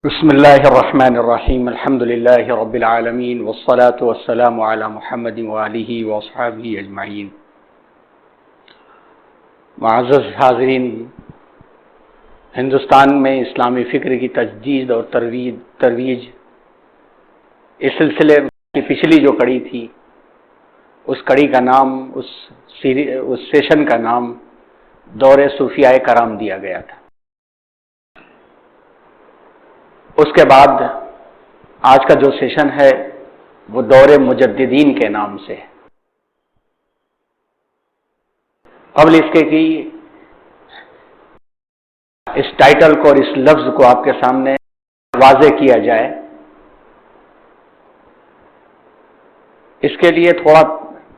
بسم الله الرحمن الرحيم الحمد لله رب العالمين والصلاة والسلام على محمد وآله وأصحابه أجمعين. معزز حاضرین، ہندوستان میں اسلامی فکر کی تجدید اور ترویج اس سلسلے کی پچھلی جو کڑی تھی، اس کڑی کا نام، اس سیشن کا نام دور صوفیاء کرام دیا گیا تھا. اس کے بعد آج کا جو سیشن ہے وہ دور مجددین کے نام سے ہے. قبل اس کے کہ اس ٹائٹل کو اور اس لفظ کو آپ کے سامنے واضح کیا جائے، اس کے لیے تھوڑا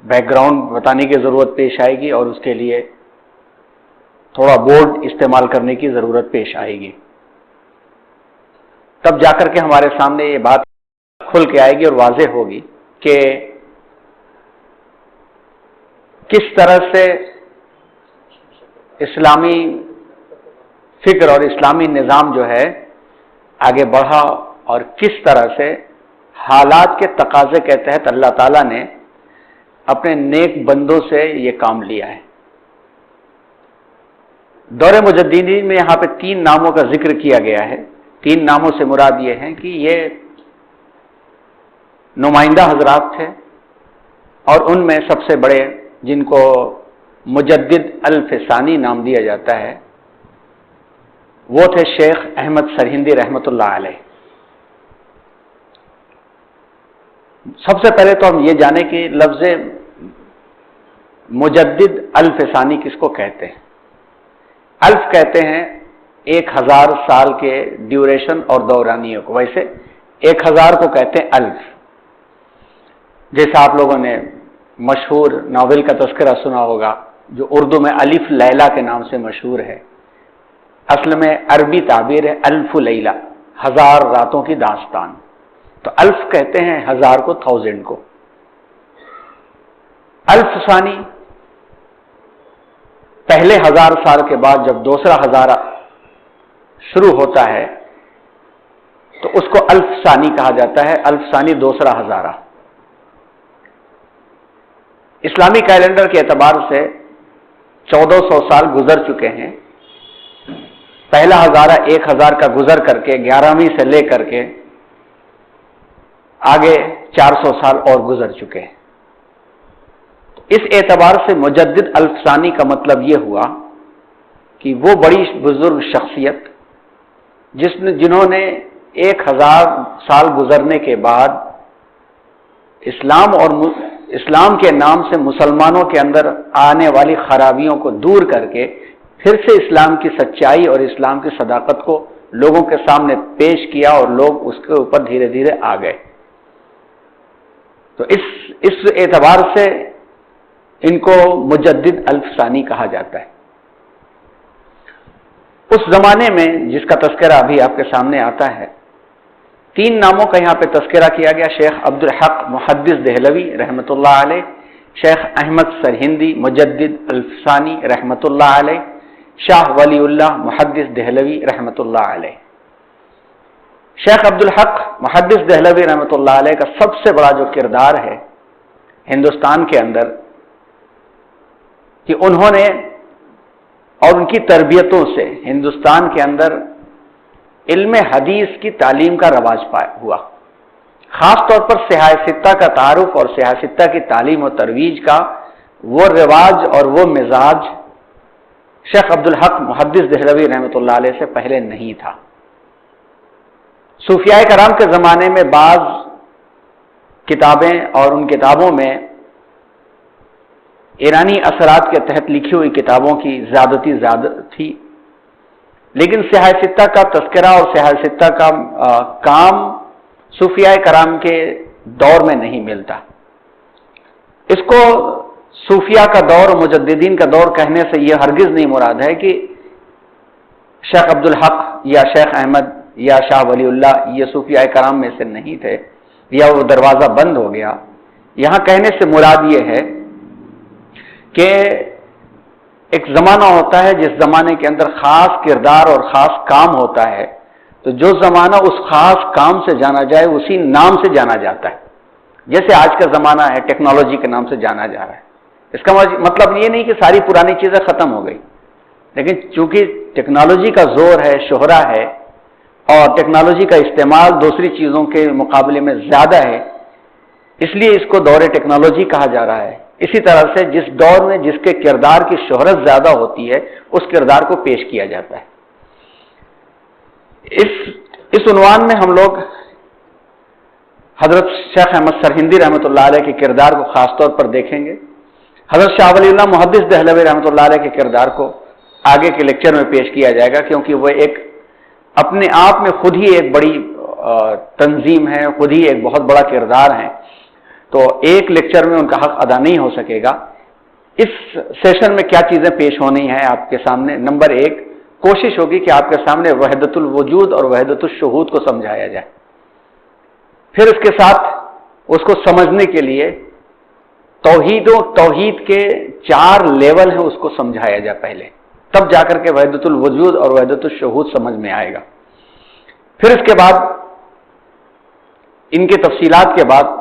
بیک گراؤنڈ بتانے کی ضرورت پیش آئے گی اور اس کے لیے تھوڑا بورڈ استعمال کرنے کی ضرورت پیش آئے گی. تب جا کر کے ہمارے سامنے یہ بات کھل کے آئے گی اور واضح ہوگی کہ کس طرح سے اسلامی فکر اور اسلامی نظام جو ہے آگے بڑھا اور کس طرح سے حالات کے تقاضے کے تحت اللہ تعالیٰ نے اپنے نیک بندوں سے یہ کام لیا ہے. دور مجددین میں یہاں پہ 3 ناموں کا ذکر کیا گیا ہے. 3 ناموں سے مراد یہ ہے کہ یہ نمائندہ حضرات تھے اور ان میں سب سے بڑے جن کو مجدد الفسانی نام دیا جاتا ہے وہ تھے شیخ احمد سرہندی رحمۃ اللہ علیہ. سب سے پہلے تو ہم یہ جانیں کہ لفظ مجدد الفسانی کس کو کہتے ہیں. الف کہتے ہیں 1000 سال کے ڈیوریشن اور دورانیے کو. ویسے 1000 کو کہتے ہیں الف. جیسا آپ لوگوں نے مشہور ناول کا تذکرہ سنا ہوگا جو اردو میں الف لیلہ کے نام سے مشہور ہے، اصل میں عربی تعبیر ہے الف لیلہ، 1000 راتوں کی داستان. تو الف کہتے ہیں 1000 کو، 1000 کو. الف ثانی پہلے 1000 سال کے بعد جب دوسرا ہزارہ شروع ہوتا ہے تو اس کو الف ثانی کہا جاتا ہے. الف ثانی دوسرا ہزارہ. اسلامی کیلنڈر کے اعتبار سے 1400 سال گزر چکے ہیں. پہلا ہزارہ 1000 کا گزر کر کے 11ویں سے لے کر کے آگے 400 سال اور گزر چکے ہیں. اس اعتبار سے مجدد الف ثانی کا مطلب یہ ہوا کہ وہ بڑی بزرگ شخصیت جنہوں نے 1000 سال گزرنے کے بعد اسلام کے نام سے مسلمانوں کے اندر آنے والی خرابیوں کو دور کر کے پھر سے اسلام کی سچائی اور اسلام کی صداقت کو لوگوں کے سامنے پیش کیا اور لوگ اس کے اوپر دھیرے دھیرے آ گئے. تو اس اعتبار سے ان کو مجدد الف ثانی کہا جاتا ہے. اس زمانے میں جس کا تذکرہ ابھی آپ کے سامنے آتا ہے، 3 ناموں کا یہاں پہ تذکرہ کیا گیا. شیخ عبدالحق محدث دہلوی رحمۃ اللہ علیہ، شیخ احمد سرہندی مجدد الفسانی رحمۃ اللہ علیہ، شاہ ولی اللہ محدث دہلوی رحمۃ اللہ علیہ. شیخ عبدالحق محدث دہلوی رحمۃ اللہ علیہ کا سب سے بڑا جو کردار ہے ہندوستان کے اندر کہ انہوں نے اور ان کی تربیتوں سے ہندوستان کے اندر علم حدیث کی تعلیم کا رواج ہوا. خاص طور پر سیاہ ستہ کا تعارف اور سیاہ ستہ کی تعلیم و ترویج کا وہ رواج اور وہ مزاج شیخ عبدالحق محدث دہلوی رحمۃ اللہ علیہ سے پہلے نہیں تھا. صوفیاء کرام کے زمانے میں بعض کتابیں اور ان کتابوں میں ایرانی اثرات کے تحت لکھی ہوئی کتابوں کی زیادتی زیادہ تھی، لیکن سیاہ ستہ کا تذکرہ اور سیاہ ستہ کا کام صوفیاء کرام کے دور میں نہیں ملتا. اس کو صوفیاء کا دور اور مجددین کا دور کہنے سے یہ ہرگز نہیں مراد ہے کہ شیخ عبدالحق یا شیخ احمد یا شاہ ولی اللہ یہ صوفیاء کرام میں سے نہیں تھے یا وہ دروازہ بند ہو گیا. یہاں کہنے سے مراد یہ ہے کہ ایک زمانہ ہوتا ہے جس زمانے کے اندر خاص کردار اور خاص کام ہوتا ہے تو جو زمانہ اس خاص کام سے جانا جائے اسی نام سے جانا جاتا ہے. جیسے آج کا زمانہ ہے ٹیکنالوجی کے نام سے جانا جا رہا ہے. اس کا مطلب یہ نہیں کہ ساری پرانی چیزیں ختم ہو گئی، لیکن چونکہ ٹیکنالوجی کا زور ہے، شہرہ ہے، اور ٹیکنالوجی کا استعمال دوسری چیزوں کے مقابلے میں زیادہ ہے، اس لیے اس کو دور ٹیکنالوجی کہا جا رہا ہے. اسی طرح سے جس دور میں جس کے کردار کی شہرت زیادہ ہوتی ہے اس کردار کو پیش کیا جاتا ہے. اس عنوان میں ہم لوگ حضرت شیخ احمد سرہندی رحمۃ اللہ علیہ کے کردار کو خاص طور پر دیکھیں گے. حضرت شاہ ولی اللہ محدث دہلوی رحمۃ اللہ علیہ کے کردار کو آگے کے لیکچر میں پیش کیا جائے گا، کیونکہ وہ ایک اپنے آپ میں خود ہی ایک بڑی تنظیم ہے، خود ہی ایک بہت بڑا کردار ہے، تو ایک لیکچر میں ان کا حق ادا نہیں ہو سکے گا. اس سیشن میں کیا چیزیں پیش ہونی ہیں آپ کے سامنے؟ نمبر ایک، کوشش ہوگی کہ آپ کے سامنے وحدت الوجود اور وحدت الشہود کو سمجھایا جائے. پھر اس کے ساتھ اس کو سمجھنے کے لیے توحید کے 4 لیول ہیں، اس کو سمجھایا جائے پہلے، تب جا کر کے وحدت الوجود اور وحدت الشہود سمجھ میں آئے گا. پھر اس کے بعد ان کے تفصیلات کے بعد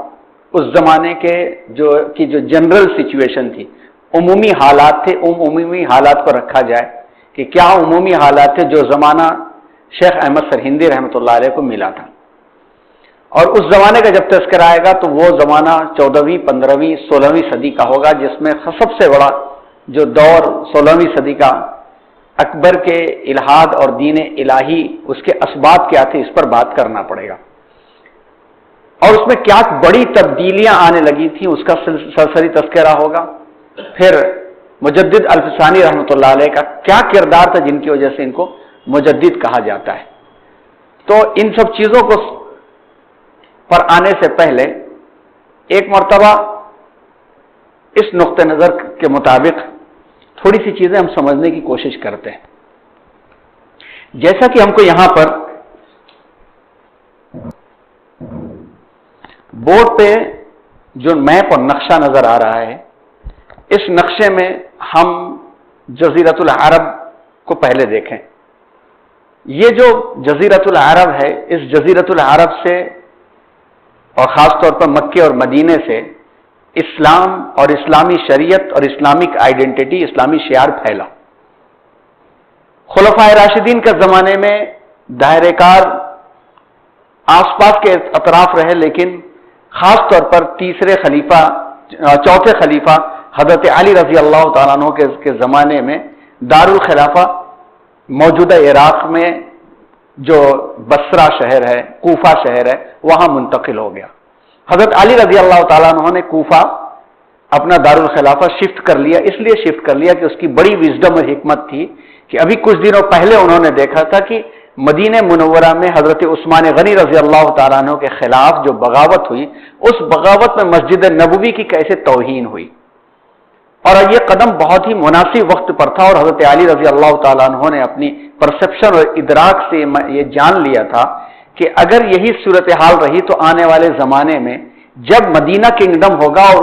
اس زمانے کے جو جنرل سچویشن تھی، عمومی حالات تھے، عمومی حالات کو رکھا جائے کہ کیا عمومی حالات تھے جو زمانہ شیخ احمد سرہندی رحمۃ اللہ علیہ کو ملا تھا. اور اس زمانے کا جب تذکرہ آئے گا تو وہ زمانہ 14ویں 15ویں 16ویں صدی کا ہوگا، جس میں سب سے بڑا جو دور 16ویں صدی کا اکبر کے الہاد اور دین الہی، اس کے اسباب کیا تھے، اس پر بات کرنا پڑے گا. اور اس میں کیا بڑی تبدیلیاں آنے لگی تھیں اس کا سرسری تذکرہ ہوگا. پھر مجدد الفسانی رحمۃ اللہ علیہ کا کیا کردار تھا جن کی وجہ سے ان کو مجدد کہا جاتا ہے. تو ان سب چیزوں کو پر آنے سے پہلے ایک مرتبہ اس نقطہ نظر کے مطابق تھوڑی سی چیزیں ہم سمجھنے کی کوشش کرتے ہیں. جیسا کہ ہم کو یہاں پر بورڈ پہ جو میپ اور نقشہ نظر آ رہا ہے، اس نقشے میں ہم جزیرۃ العرب کو پہلے دیکھیں. یہ جو جزیرۃ العرب ہے، اس جزیرۃ العرب سے اور خاص طور پر مکے اور مدینے سے اسلام اور اسلامی شریعت اور اسلامک آئیڈینٹی، اسلامی شعار پھیلا. خلفائے راشدین کے زمانے میں دائرہ کار آس پاس کے اطراف رہے، لیکن خاص طور پر چوتھے خلیفہ حضرت علی رضی اللہ تعالیٰ عنہ کے زمانے میں دارالخلافہ موجودہ عراق میں جو بصرہ شہر ہے، کوفہ شہر ہے، وہاں منتقل ہو گیا. حضرت علی رضی اللہ تعالیٰ عنہ نے کوفہ اپنا دارالخلافہ شفٹ کر لیا. اس لیے شفٹ کر لیا کہ اس کی بڑی وزڈم اور حکمت تھی کہ ابھی کچھ دنوں پہلے انہوں نے دیکھا تھا کہ مدینہ منورہ میں حضرت عثمان غنی رضی اللہ تعالیٰ عنہ کے خلاف جو بغاوت ہوئی، اس بغاوت میں مسجد نبوی کی کیسے توہین ہوئی، اور یہ قدم بہت ہی مناسب وقت پر تھا. اور حضرت علی رضی اللہ تعالیٰ عنہ نے اپنی پرسپشن اور ادراک سے یہ جان لیا تھا کہ اگر یہی صورتحال رہی تو آنے والے زمانے میں جب مدینہ کنگڈم ہوگا اور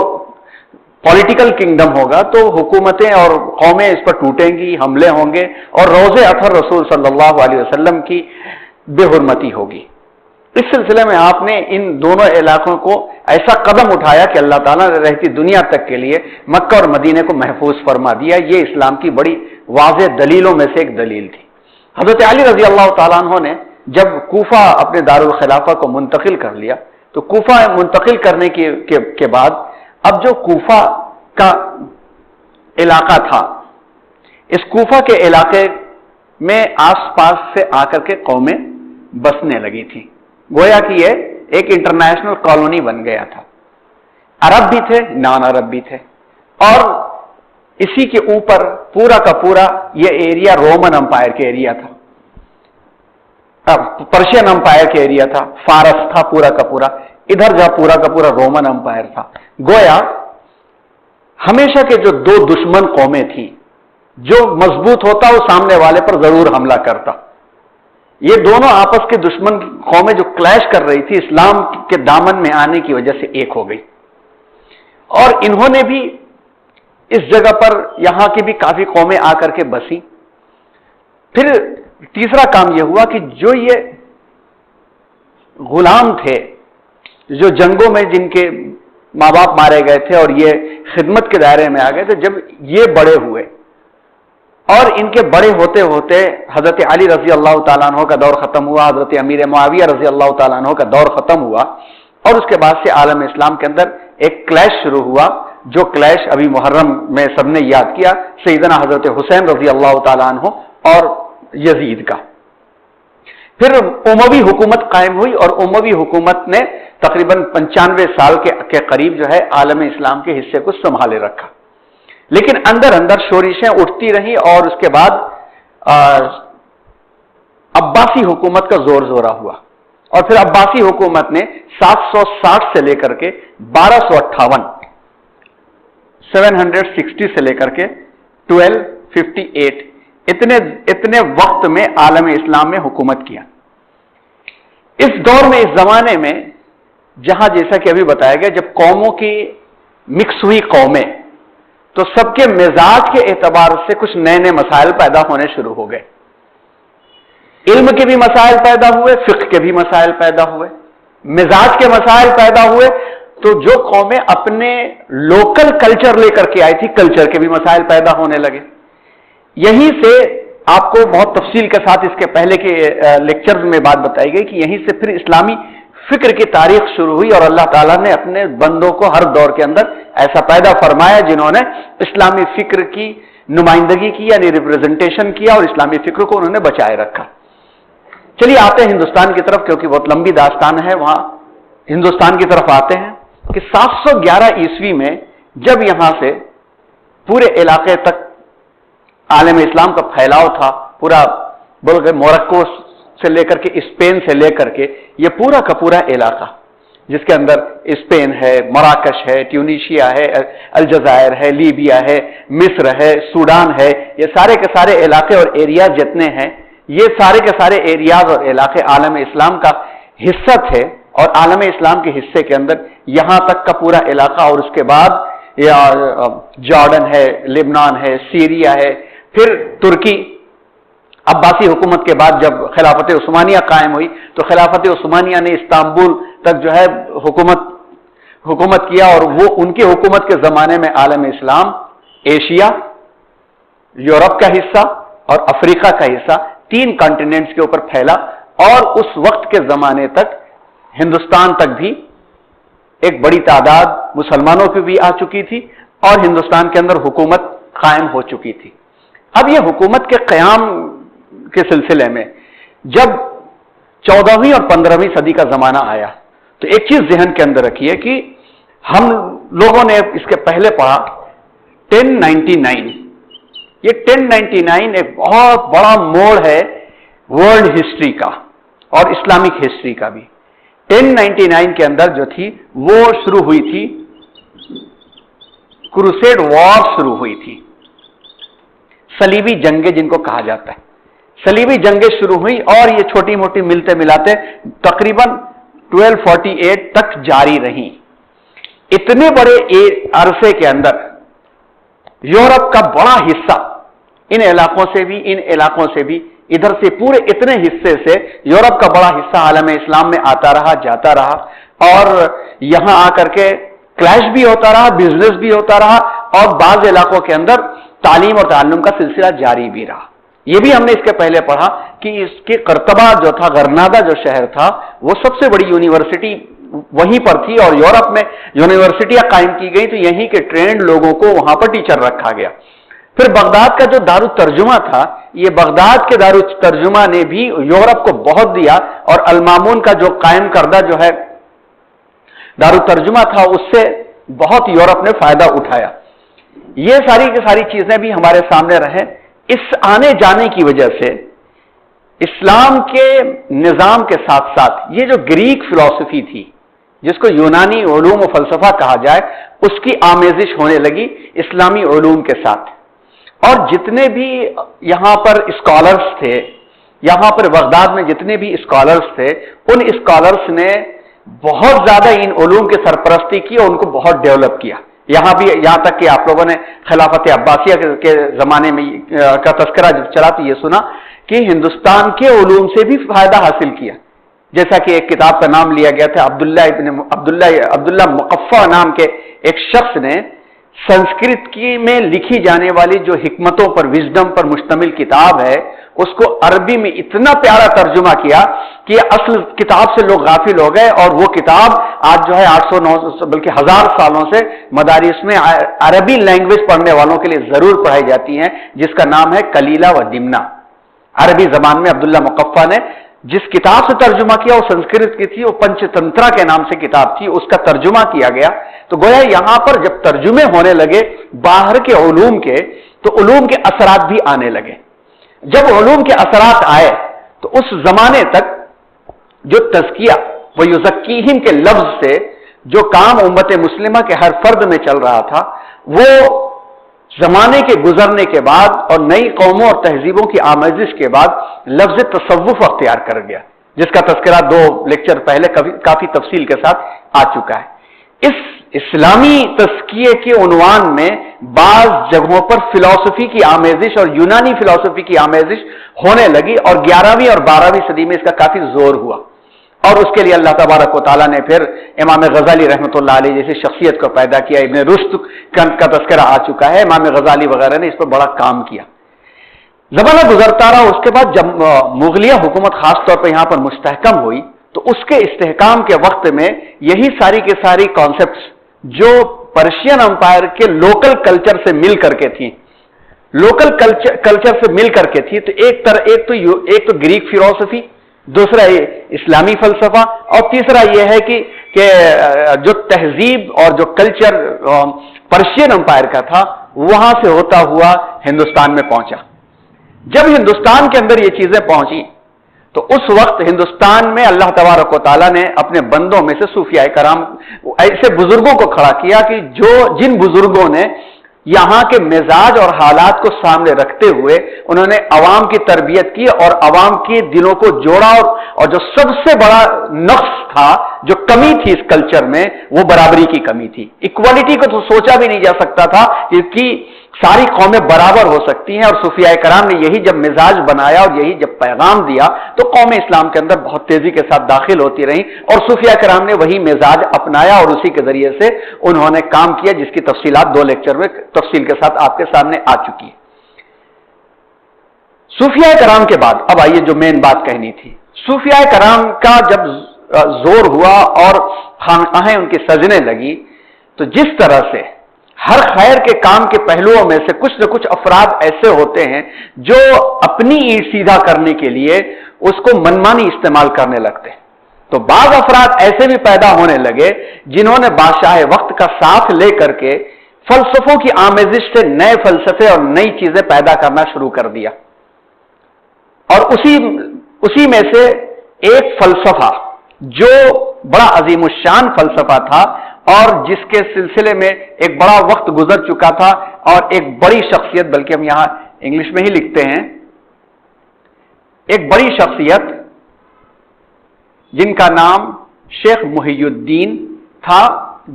پولیٹیکل کنگڈم ہوگا تو حکومتیں اور قومیں اس پر ٹوٹیں گی، حملے ہوں گے، اور روض اطہر رسول صلی اللہ علیہ وسلم کی بے حرمتی ہوگی. اس سلسلے میں آپ نے ان دونوں علاقوں کو ایسا قدم اٹھایا کہ اللہ تعالیٰ نے رہتی دنیا تک کے لیے مکہ اور مدینے کو محفوظ فرما دیا. یہ اسلام کی بڑی واضح دلیلوں میں سے ایک دلیل تھی. حضرت علی رضی اللہ تعالیٰ عنہ نے جب کوفہ اپنے دارالخلافہ کو منتقل کر لیا تو کوفہ منتقل کرنے کے بعد اب جو کوفہ کا علاقہ تھا، اس کوفہ کے علاقے میں آس پاس سے آ کر کے قومیں بسنے لگی تھیں. گویا کہ یہ ایک انٹرنیشنل کالونی بن گیا تھا. عرب بھی تھے، نان عرب بھی تھے، اور اسی کے اوپر پورا کا پورا یہ ایریا رومن امپائر کے ایریا تھا، پرشین امپائر کے ایریا تھا، فارس تھا پورا کا پورا، ادھر جا پورا کا پورا رومن امپائر تھا. گویا ہمیشہ کے جو دو دشمن قومیں تھیں، جو مضبوط ہوتا وہ سامنے والے پر ضرور حملہ کرتا. یہ دونوں آپس کے دشمن قومیں جو کلیش کر رہی تھی اسلام کے دامن میں آنے کی وجہ سے ایک ہو گئی، اور انہوں نے بھی اس جگہ پر یہاں کی بھی کافی قومیں آ کر کے بسی. پھر تیسرا کام یہ ہوا کہ جو یہ غلام تھے جو جنگوں میں جن کے ماں باپ مارے گئے تھے اور یہ خدمت کے دائرے میں آ گئے تھے، جب یہ بڑے ہوئے اور ان کے بڑے ہوتے ہوتے حضرت علی رضی اللہ تعالیٰ عنہ کا دور ختم ہوا، حضرت امیر معاویہ رضی اللہ تعالیٰ عنہ کا دور ختم ہوا، اور اس کے بعد سے عالم اسلام کے اندر ایک کلیش شروع ہوا، جو کلیش ابھی محرم میں سب نے یاد کیا، سیدنا حضرت حسین رضی اللہ تعالیٰ عنہ اور یزید کا۔ پھر اموی حکومت قائم ہوئی اور اموی حکومت نے تقریباً 95 سال کے قریب جو ہے عالم اسلام کے حصے کو سنبھالے رکھا، لیکن اندر اندر شورشیں اٹھتی رہی، اور اس کے بعد عباسی حکومت کا زور زورہ ہوا، اور پھر عباسی حکومت نے 760 سے لے کر کے 1258 760 سے لے کر کے 1258 اتنے وقت میں عالم اسلام میں حکومت کیا۔ اس دور میں، اس زمانے میں، جہاں جیسا کہ ابھی بتایا گیا جب قوموں کی مکس ہوئی قومیں، تو سب کے مزاج کے اعتبار سے کچھ نئے نئے مسائل پیدا ہونے شروع ہو گئے۔ علم کے بھی مسائل پیدا ہوئے، فقہ کے بھی مسائل پیدا ہوئے، مزاج کے مسائل پیدا ہوئے، تو جو قومیں اپنے لوکل کلچر لے کر کے آئی تھی، کلچر کے بھی مسائل پیدا ہونے لگے۔ یہیں سے آپ کو بہت تفصیل کے ساتھ اس کے پہلے کے لیکچرز میں بات بتائی گئی کہ یہیں سے پھر اسلامی فکر کی تاریخ شروع ہوئی، اور اللہ تعالیٰ نے اپنے بندوں کو ہر دور کے اندر ایسا پیدا فرمایا جنہوں نے اسلامی فکر کی نمائندگی کی، یعنی ریپریزنٹیشن کیا، اور اسلامی فکر کو انہوں نے بچائے رکھا۔ چلیے آتے ہیں ہندوستان کی طرف، کیونکہ بہت لمبی داستان ہے، وہاں ہندوستان کی طرف آتے ہیں کہ 711 عیسوی میں جب یہاں سے پورے علاقے تک عالم اسلام کا پھیلاؤ تھا، پورا بلکہ موروکو سے لے کر کے اسپین سے لے کر کے یہ پورا کا پورا علاقہ، جس کے اندر اسپین ہے، مراکش ہے، ٹیونیشیا ہے، الجزائر ہے، لیبیا ہے، مصر ہے، سوڈان ہے، یہ سارے کے سارے علاقے اور ایریاز جتنے ہیں، یہ سارے کے سارے ایریاز اور علاقے عالم اسلام کا حصہ تھے، اور عالم اسلام کے حصے کے اندر یہاں تک کا پورا علاقہ، اور اس کے بعد جارڈن ہے، لبنان ہے، سیریا ہے، پھر ترکی۔ عباسی حکومت کے بعد جب خلافت عثمانیہ قائم ہوئی تو خلافت عثمانیہ نے استنبول تک جو ہے حکومت کیا، اور وہ ان کی حکومت کے زمانے میں عالم اسلام ایشیا، یورپ کا حصہ اور افریقہ کا حصہ، 3 کانٹیننٹس کے اوپر پھیلا، اور اس وقت کے زمانے تک ہندوستان تک بھی ایک بڑی تعداد مسلمانوں کی بھی آ چکی تھی، اور ہندوستان کے اندر حکومت قائم ہو چکی تھی۔ اب یہ حکومت کے قیام کے سلسلے میں جب 14ویں اور 15ویں صدی کا زمانہ آیا، تو ایک چیز ذہن کے اندر رکھیے کہ ہم لوگوں نے اس کے پہلے پڑھا 1099۔ یہ 1099 ایک بہت بڑا موڑ ہے ورلڈ ہسٹری کا اور اسلامک ہسٹری کا بھی۔ 1099 کے اندر جو تھی وہ شروع ہوئی تھی، کروسیڈ وار شروع ہوئی تھی، صلیبی جنگیں جن کو کہا جاتا ہے، صلیبی جنگیں شروع ہوئی، اور یہ چھوٹی موٹی ملتے ملاتے تقریباً 1248 تک جاری رہیں۔ اتنے بڑے عرصے کے اندر یورپ کا بڑا حصہ، ان علاقوں سے بھی ان علاقوں سے بھی، ادھر سے پورے اتنے حصے سے یورپ کا بڑا حصہ عالم اسلام میں آتا رہا، جاتا رہا، اور یہاں آ کر کے کلیش بھی ہوتا رہا، بزنس بھی ہوتا رہا، اور بعض علاقوں کے اندر تعلیم اور تعلم کا سلسلہ جاری بھی رہا۔ یہ بھی ہم نے اس کے پہلے پڑھا کہ اس کے قرطبہ جو تھا، غرناطہ جو شہر تھا، وہ سب سے بڑی یونیورسٹی وہیں پر تھی، اور یورپ میں یونیورسٹیاں قائم کی گئی تو یہیں کے ٹرینڈ لوگوں کو وہاں پر ٹیچر رکھا گیا۔ پھر بغداد کا جو دارالترجمہ تھا، یہ بغداد کے دارالترجمہ نے بھی یورپ کو بہت دیا، اور المامون کا جو قائم کردہ جو ہے دارالترجمہ تھا، اس سے بہت یورپ نے فائدہ اٹھایا۔ یہ ساری کی ساری چیزیں بھی ہمارے سامنے رہیں۔ اس آنے جانے کی وجہ سے اسلام کے نظام کے ساتھ ساتھ یہ جو گریک فلسفی تھی، جس کو یونانی علوم و فلسفہ کہا جائے، اس کی آمیزش ہونے لگی اسلامی علوم کے ساتھ، اور جتنے بھی یہاں پر اسکالرز تھے، یہاں پر بغداد میں جتنے بھی اسکالرز تھے، ان اسکالرز نے بہت زیادہ ان علوم کی سرپرستی کی اور ان کو بہت ڈیولپ کیا۔ یہاں تک کہ آپ لوگوں نے خلافت عباسیہ کے زمانے میں کا تذکرہ جب چلا تو یہ سنا کہ ہندوستان کے علوم سے بھی فائدہ حاصل کیا، جیسا کہ ایک کتاب کا نام لیا گیا تھا عبداللہ مقفع نام کے ایک شخص نے سنسکرت کی میں لکھی جانے والی جو حکمتوں پر، وزڈم پر مشتمل کتاب ہے، اس کو عربی میں اتنا پیارا ترجمہ کیا کہ اصل کتاب سے لوگ غافل ہو گئے، اور وہ کتاب آج جو ہے 800 بلکہ 1000 سالوں سے مدارس میں عربی لینگویج پڑھنے والوں کے لیے ضرور پڑھائی جاتی ہیں، جس کا نام ہے کلیلہ و دمنہ۔ عربی زبان میں عبداللہ مقفع نے جس کتاب سے ترجمہ کیا وہ سنسکرت کی تھی، وہ پنچ تنترا کے نام سے کتاب تھی، اس کا ترجمہ کیا گیا۔ تو گویا یہاں پر جب ترجمے ہونے لگے باہر کے علوم کے، تو علوم کے اثرات بھی آنے لگے۔ جب علوم کے اثرات آئے تو اس زمانے تک جو تزکیہ و یزکیہم کے لفظ سے جو کام امت مسلمہ کے ہر فرد میں چل رہا تھا، وہ زمانے کے گزرنے کے بعد اور نئی قوموں اور تہذیبوں کی آمیزش کے بعد لفظ تصوف اختیار کر گیا، جس کا تذکرہ 2 لیکچر پہلے کافی تفصیل کے ساتھ آ چکا ہے۔ اس اسلامی تزکیے کے عنوان میں بعض جگہوں پر فلسفی کی آمیزش اور یونانی فلسفی کی آمیزش ہونے لگی، اور 11ویں اور 12ویں صدی میں اس کا کافی زور ہوا، اور اس کے لیے اللہ تبارک و تعالیٰ نے پھر امام غزالی رحمۃ اللہ علیہ جیسی شخصیت کو پیدا کیا۔ ابن رشد کا تذکرہ آ چکا ہے، امام غزالی وغیرہ نے اس پر بڑا کام کیا۔ زمانہ گزرتا رہا، اس کے بعد جب مغلیہ حکومت خاص طور پر یہاں پر مستحکم ہوئی، تو اس کے استحکام کے وقت میں یہی ساری کی ساری کانسیپٹس جو پرشین امپائر کے لوکل کلچر سے مل کر کے تھیں، تو ایک تو گریک فلسفی، دوسرا یہ اسلامی فلسفہ، اور تیسرا یہ ہے کہ جو تہذیب اور جو کلچر پرشین امپائر کا تھا وہاں سے ہوتا ہوا ہندوستان میں پہنچا۔ جب ہندوستان کے اندر یہ چیزیں پہنچی تو اس وقت ہندوستان میں اللہ تبارک و تعالیٰ نے اپنے بندوں میں سے صوفیاء کرام ایسے بزرگوں کو کھڑا کیا کہ جن بزرگوں نے یہاں کے مزاج اور حالات کو سامنے رکھتے ہوئے انہوں نے عوام کی تربیت کی اور عوام کے دلوں کو جوڑا، اور جو سب سے بڑا نقص تھا، جو کمی تھی اس کلچر میں، وہ برابری کی کمی تھی۔ ایکوالٹی کو تو سوچا بھی نہیں جا سکتا تھا کہ ساری قومیں برابر ہو سکتی ہیں، اور صوفیاء کرام نے یہی جب مزاج بنایا اور یہی جب پیغام دیا تو قوم اسلام کے اندر بہت تیزی کے ساتھ داخل ہوتی رہیں، اور صوفیاء کرام نے وہی مزاج اپنایا اور اسی کے ذریعے سے انہوں نے کام کیا، جس کی تفصیلات 2 لیکچر میں تفصیل کے ساتھ آپ کے سامنے آ چکی ہے۔ صوفیاء کرام کے بعد اب آئیے جو مین بات کہنی تھی، صوفیاء کرام کا جب زور ہوا اور خانقاہیں ان کی سجنے لگی، تو جس طرح سے ہر خیر کے کام کے پہلوؤں میں سے کچھ نہ کچھ افراد ایسے ہوتے ہیں جو اپنی اینٹ سیدھا کرنے کے لیے اس کو منمانی استعمال کرنے لگتے ہیں، تو بعض افراد ایسے بھی پیدا ہونے لگے جنہوں نے بادشاہ وقت کا ساتھ لے کر کے فلسفوں کی آمیزش سے نئے فلسفے اور نئی چیزیں پیدا کرنا شروع کر دیا۔ اور اسی میں سے ایک فلسفہ جو بڑا عظیم الشان فلسفہ تھا، اور جس کے سلسلے میں ایک بڑا وقت گزر چکا تھا، اور ایک بڑی شخصیت، بلکہ ہم یہاں انگلش میں ہی لکھتے ہیں، ایک بڑی شخصیت جن کا نام شیخ محی الدین تھا،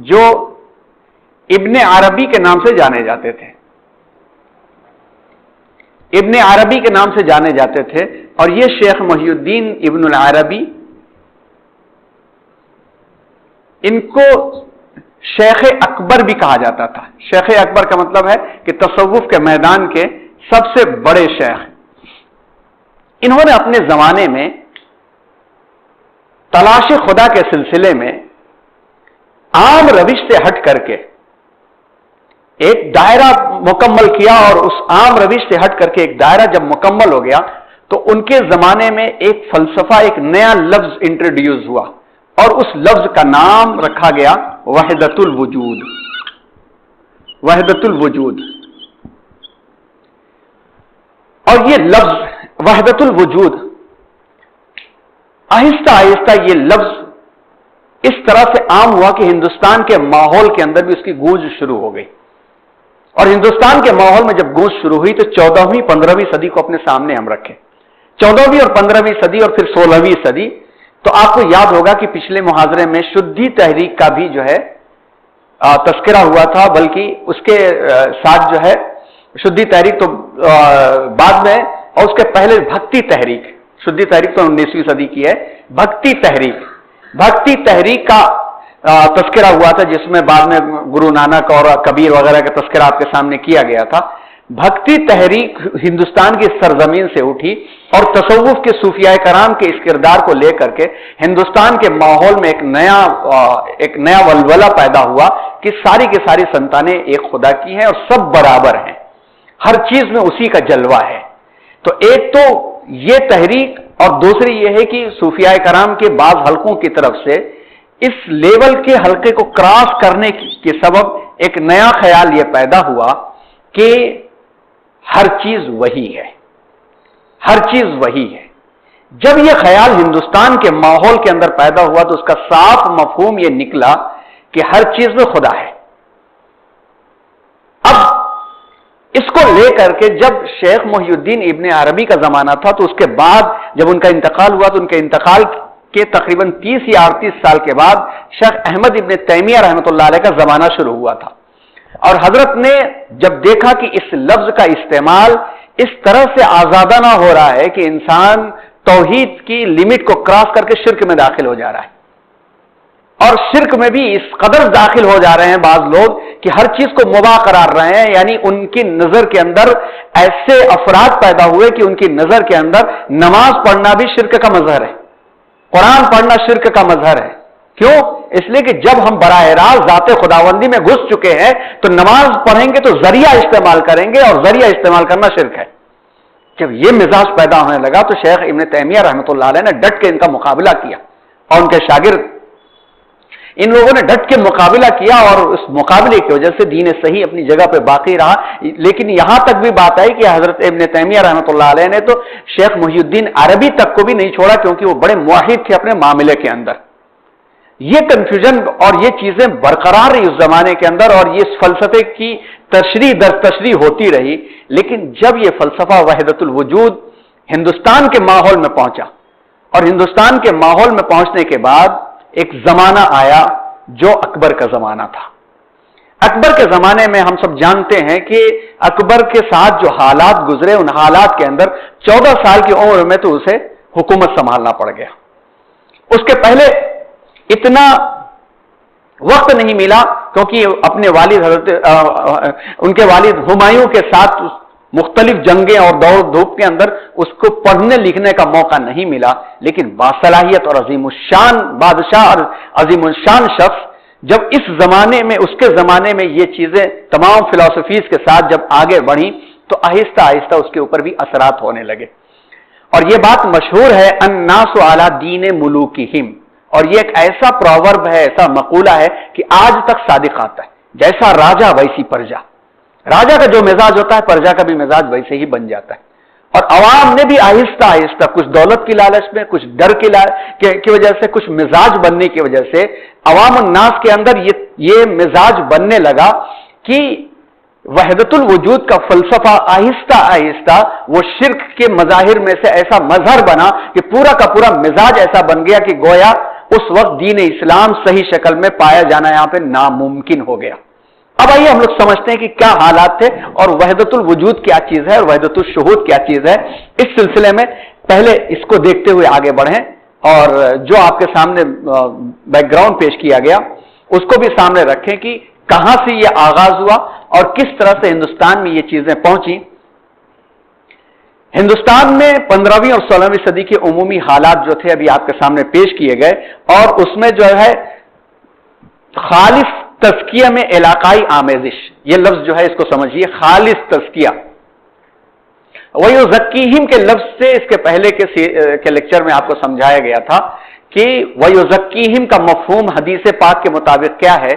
جو ابن عربی کے نام سے جانے جاتے تھے، ابن عربی کے نام سے جانے جاتے تھے۔ اور یہ شیخ محی الدین ابن العربی، ان کو شیخ اکبر بھی کہا جاتا تھا۔ شیخ اکبر کا مطلب ہے کہ تصوف کے میدان کے سب سے بڑے شیخ۔ انہوں نے اپنے زمانے میں تلاش خدا کے سلسلے میں عام روش سے ہٹ کر کے ایک دائرہ مکمل کیا، اور اس عام روش سے ہٹ کر کے ایک دائرہ جب مکمل ہو گیا تو ان کے زمانے میں ایک فلسفہ، ایک نیا لفظ انٹروڈیوس ہوا، اور اس لفظ کا نام رکھا گیا وحدت الوجود۔ وحدت الوجود، اور یہ لفظ وحدت الوجود آہستہ آہستہ یہ لفظ اس طرح سے عام ہوا کہ ہندوستان کے ماحول کے اندر بھی اس کی گونج شروع ہو گئی۔ اور ہندوستان کے ماحول میں جب گونج شروع ہوئی تو 14ویں 15ویں صدی کو اپنے سامنے ہم رکھیں، 14ویں اور 15ویں صدی اور پھر 16ویں صدی، تو آپ کو یاد ہوگا کہ پچھلے محاضرے میں شدھی تحریک کا بھی جو ہے تذکرہ ہوا تھا، بلکہ اس کے ساتھ جو ہے شدھی تحریک تو بعد میں، اور اس کے پہلے بھکتی تحریک، شدھی تحریک تو 19ویں صدی کی ہے، بھکتی تحریک کا تذکرہ ہوا تھا، جس میں بعد میں گرو نانک اور کبیر وغیرہ کا تذکرہ آپ کے سامنے کیا گیا تھا۔ بھکتی تحریک ہندوستان کی سرزمین سے اٹھی اور تصوف کے صوفیاء کرام کے اس کردار کو لے کر کے ہندوستان کے ماحول میں ایک نیا ولولہ پیدا ہوا کہ ساری کی ساری سنتانیں ایک خدا کی ہیں اور سب برابر ہیں، ہر چیز میں اسی کا جلوہ ہے۔ تو ایک تو یہ تحریک، اور دوسری یہ ہے کہ صوفیاء کرام کے بعض حلقوں کی طرف سے اس لیول کے حلقے کو کراس کرنے کے سبب ایک نیا خیال یہ پیدا ہوا کہ ہر چیز وہی ہے، ہر چیز وہی ہے۔ جب یہ خیال ہندوستان کے ماحول کے اندر پیدا ہوا تو اس کا صاف مفہوم یہ نکلا کہ ہر چیز میں خدا ہے۔ اب اس کو لے کر کے جب شیخ محی الدین ابن عربی کا زمانہ تھا تو اس کے بعد جب ان کا انتقال ہوا تو ان کے انتقال کے تقریباً 30 یا 38 سال کے بعد شیخ احمد ابن تیمیہ رحمۃ اللہ علیہ کا زمانہ شروع ہوا تھا، اور حضرت نے جب دیکھا کہ اس لفظ کا استعمال اس طرح سے آزادانہ ہو رہا ہے کہ انسان توحید کی لمٹ کو کراس کر کے شرک میں داخل ہو جا رہا ہے، اور شرک میں بھی اس قدر داخل ہو جا رہے ہیں بعض لوگ کہ ہر چیز کو مباح قرار رہے ہیں، یعنی ان کی نظر کے اندر ایسے افراد پیدا ہوئے کہ ان کی نظر کے اندر نماز پڑھنا بھی شرک کا مظہر ہے، قرآن پڑھنا شرک کا مظہر ہے۔ کیوں؟ اس لیے کہ جب ہم براہ راست ذات خداوندی میں گھس چکے ہیں تو نماز پڑھیں گے تو ذریعہ استعمال کریں گے، اور ذریعہ استعمال کرنا شرک ہے۔ جب یہ مزاج پیدا ہونے لگا تو شیخ ابن تیمیہ رحمۃ اللہ علیہ نے ڈٹ کے ان کا مقابلہ کیا، اور ان کے شاگرد ان لوگوں نے ڈٹ کے مقابلہ کیا، اور اس مقابلے کی وجہ سے دین صحیح اپنی جگہ پہ باقی رہا۔ لیکن یہاں تک بھی بات آئی کہ حضرت ابن تیمیہ رحمۃ اللہ علیہ نے تو شیخ محی الدین عربی تک کو بھی نہیں چھوڑا، کیونکہ وہ بڑے موحد تھے اپنے معاملے کے اندر۔ یہ کنفیوژن اور یہ چیزیں برقرار رہی اس زمانے کے اندر، اور یہ فلسفے کی تشریح در تشریح ہوتی رہی۔ لیکن جب یہ فلسفہ وحدت الوجود ہندوستان کے ماحول میں پہنچا، اور ہندوستان کے ماحول میں پہنچنے کے بعد ایک زمانہ آیا جو اکبر کا زمانہ تھا۔ اکبر کے زمانے میں ہم سب جانتے ہیں کہ اکبر کے ساتھ جو حالات گزرے، ان حالات کے اندر 14 سال کی عمر میں تو اسے حکومت سنبھالنا پڑ گیا۔ اس کے پہلے اتنا وقت نہیں ملا، کیونکہ اپنے والد ان کے والد ہمایوں کے ساتھ مختلف جنگیں اور دوڑ دھوپ کے اندر اس کو پڑھنے لکھنے کا موقع نہیں ملا، لیکن باصلاحیت اور عظیم الشان بادشاہ اور عظیم الشان شخص جب اس زمانے میں، اس کے زمانے میں یہ چیزیں تمام فلسفیز کے ساتھ جب آگے بڑھی تو آہستہ آہستہ اس کے اوپر بھی اثرات ہونے لگے۔ اور یہ بات مشہور ہے، الناس علی دین ملوکہم، اور یہ ایک ایسا پروورب ہے، ایسا مقولہ ہے کہ آج تک صادق آتا ہے، جیسا راجا ویسی پرجا۔ راجا کا جو مزاج ہوتا ہے پرجا کا بھی مزاج ویسے ہی بن جاتا ہے، اور عوام نے بھی آہستہ آہستہ کچھ دولت کی لالچ میں، کچھ ڈر کی وجہ سے، کچھ مزاج بننے کی وجہ سے عوام الناس کے اندر یہ مزاج بننے لگا کہ وحدت الوجود کا فلسفہ آہستہ آہستہ وہ شرک کے مظاہر میں سے ایسا مظہر بنا کہ پورا کا پورا مزاج ایسا بن گیا کہ گویا اس وقت دین اسلام صحیح شکل میں پایا جانا یہاں پہ ناممکن ہو گیا۔ اب آئیے ہم لوگ سمجھتے ہیں کہ کیا حالات تھے اور وحدت الوجود کیا چیز ہے اور وحدت الشہود کیا چیز ہے۔ اس سلسلے میں پہلے اس کو دیکھتے ہوئے آگے بڑھیں، اور جو آپ کے سامنے بیک گراؤنڈ پیش کیا گیا اس کو بھی سامنے رکھیں کہ کہاں سے یہ آغاز ہوا اور کس طرح سے ہندوستان میں یہ چیزیں پہنچی۔ ہندوستان میں 15ویں اور 16ویں صدی کے عمومی حالات جو تھے ابھی آپ کے سامنے پیش کیے گئے، اور اس میں جو ہے خالص تزکیہ میں علاقائی آمیزش، یہ لفظ جو ہے اس کو سمجھیے، خالص تزکیہ۔ وَيُزَكِّيهِمْ کے لفظ سے اس کے پہلے کے لیکچر میں آپ کو سمجھایا گیا تھا کہ وَيُزَكِّيهِمْ کا مفہوم حدیث پاک کے مطابق کیا ہے؟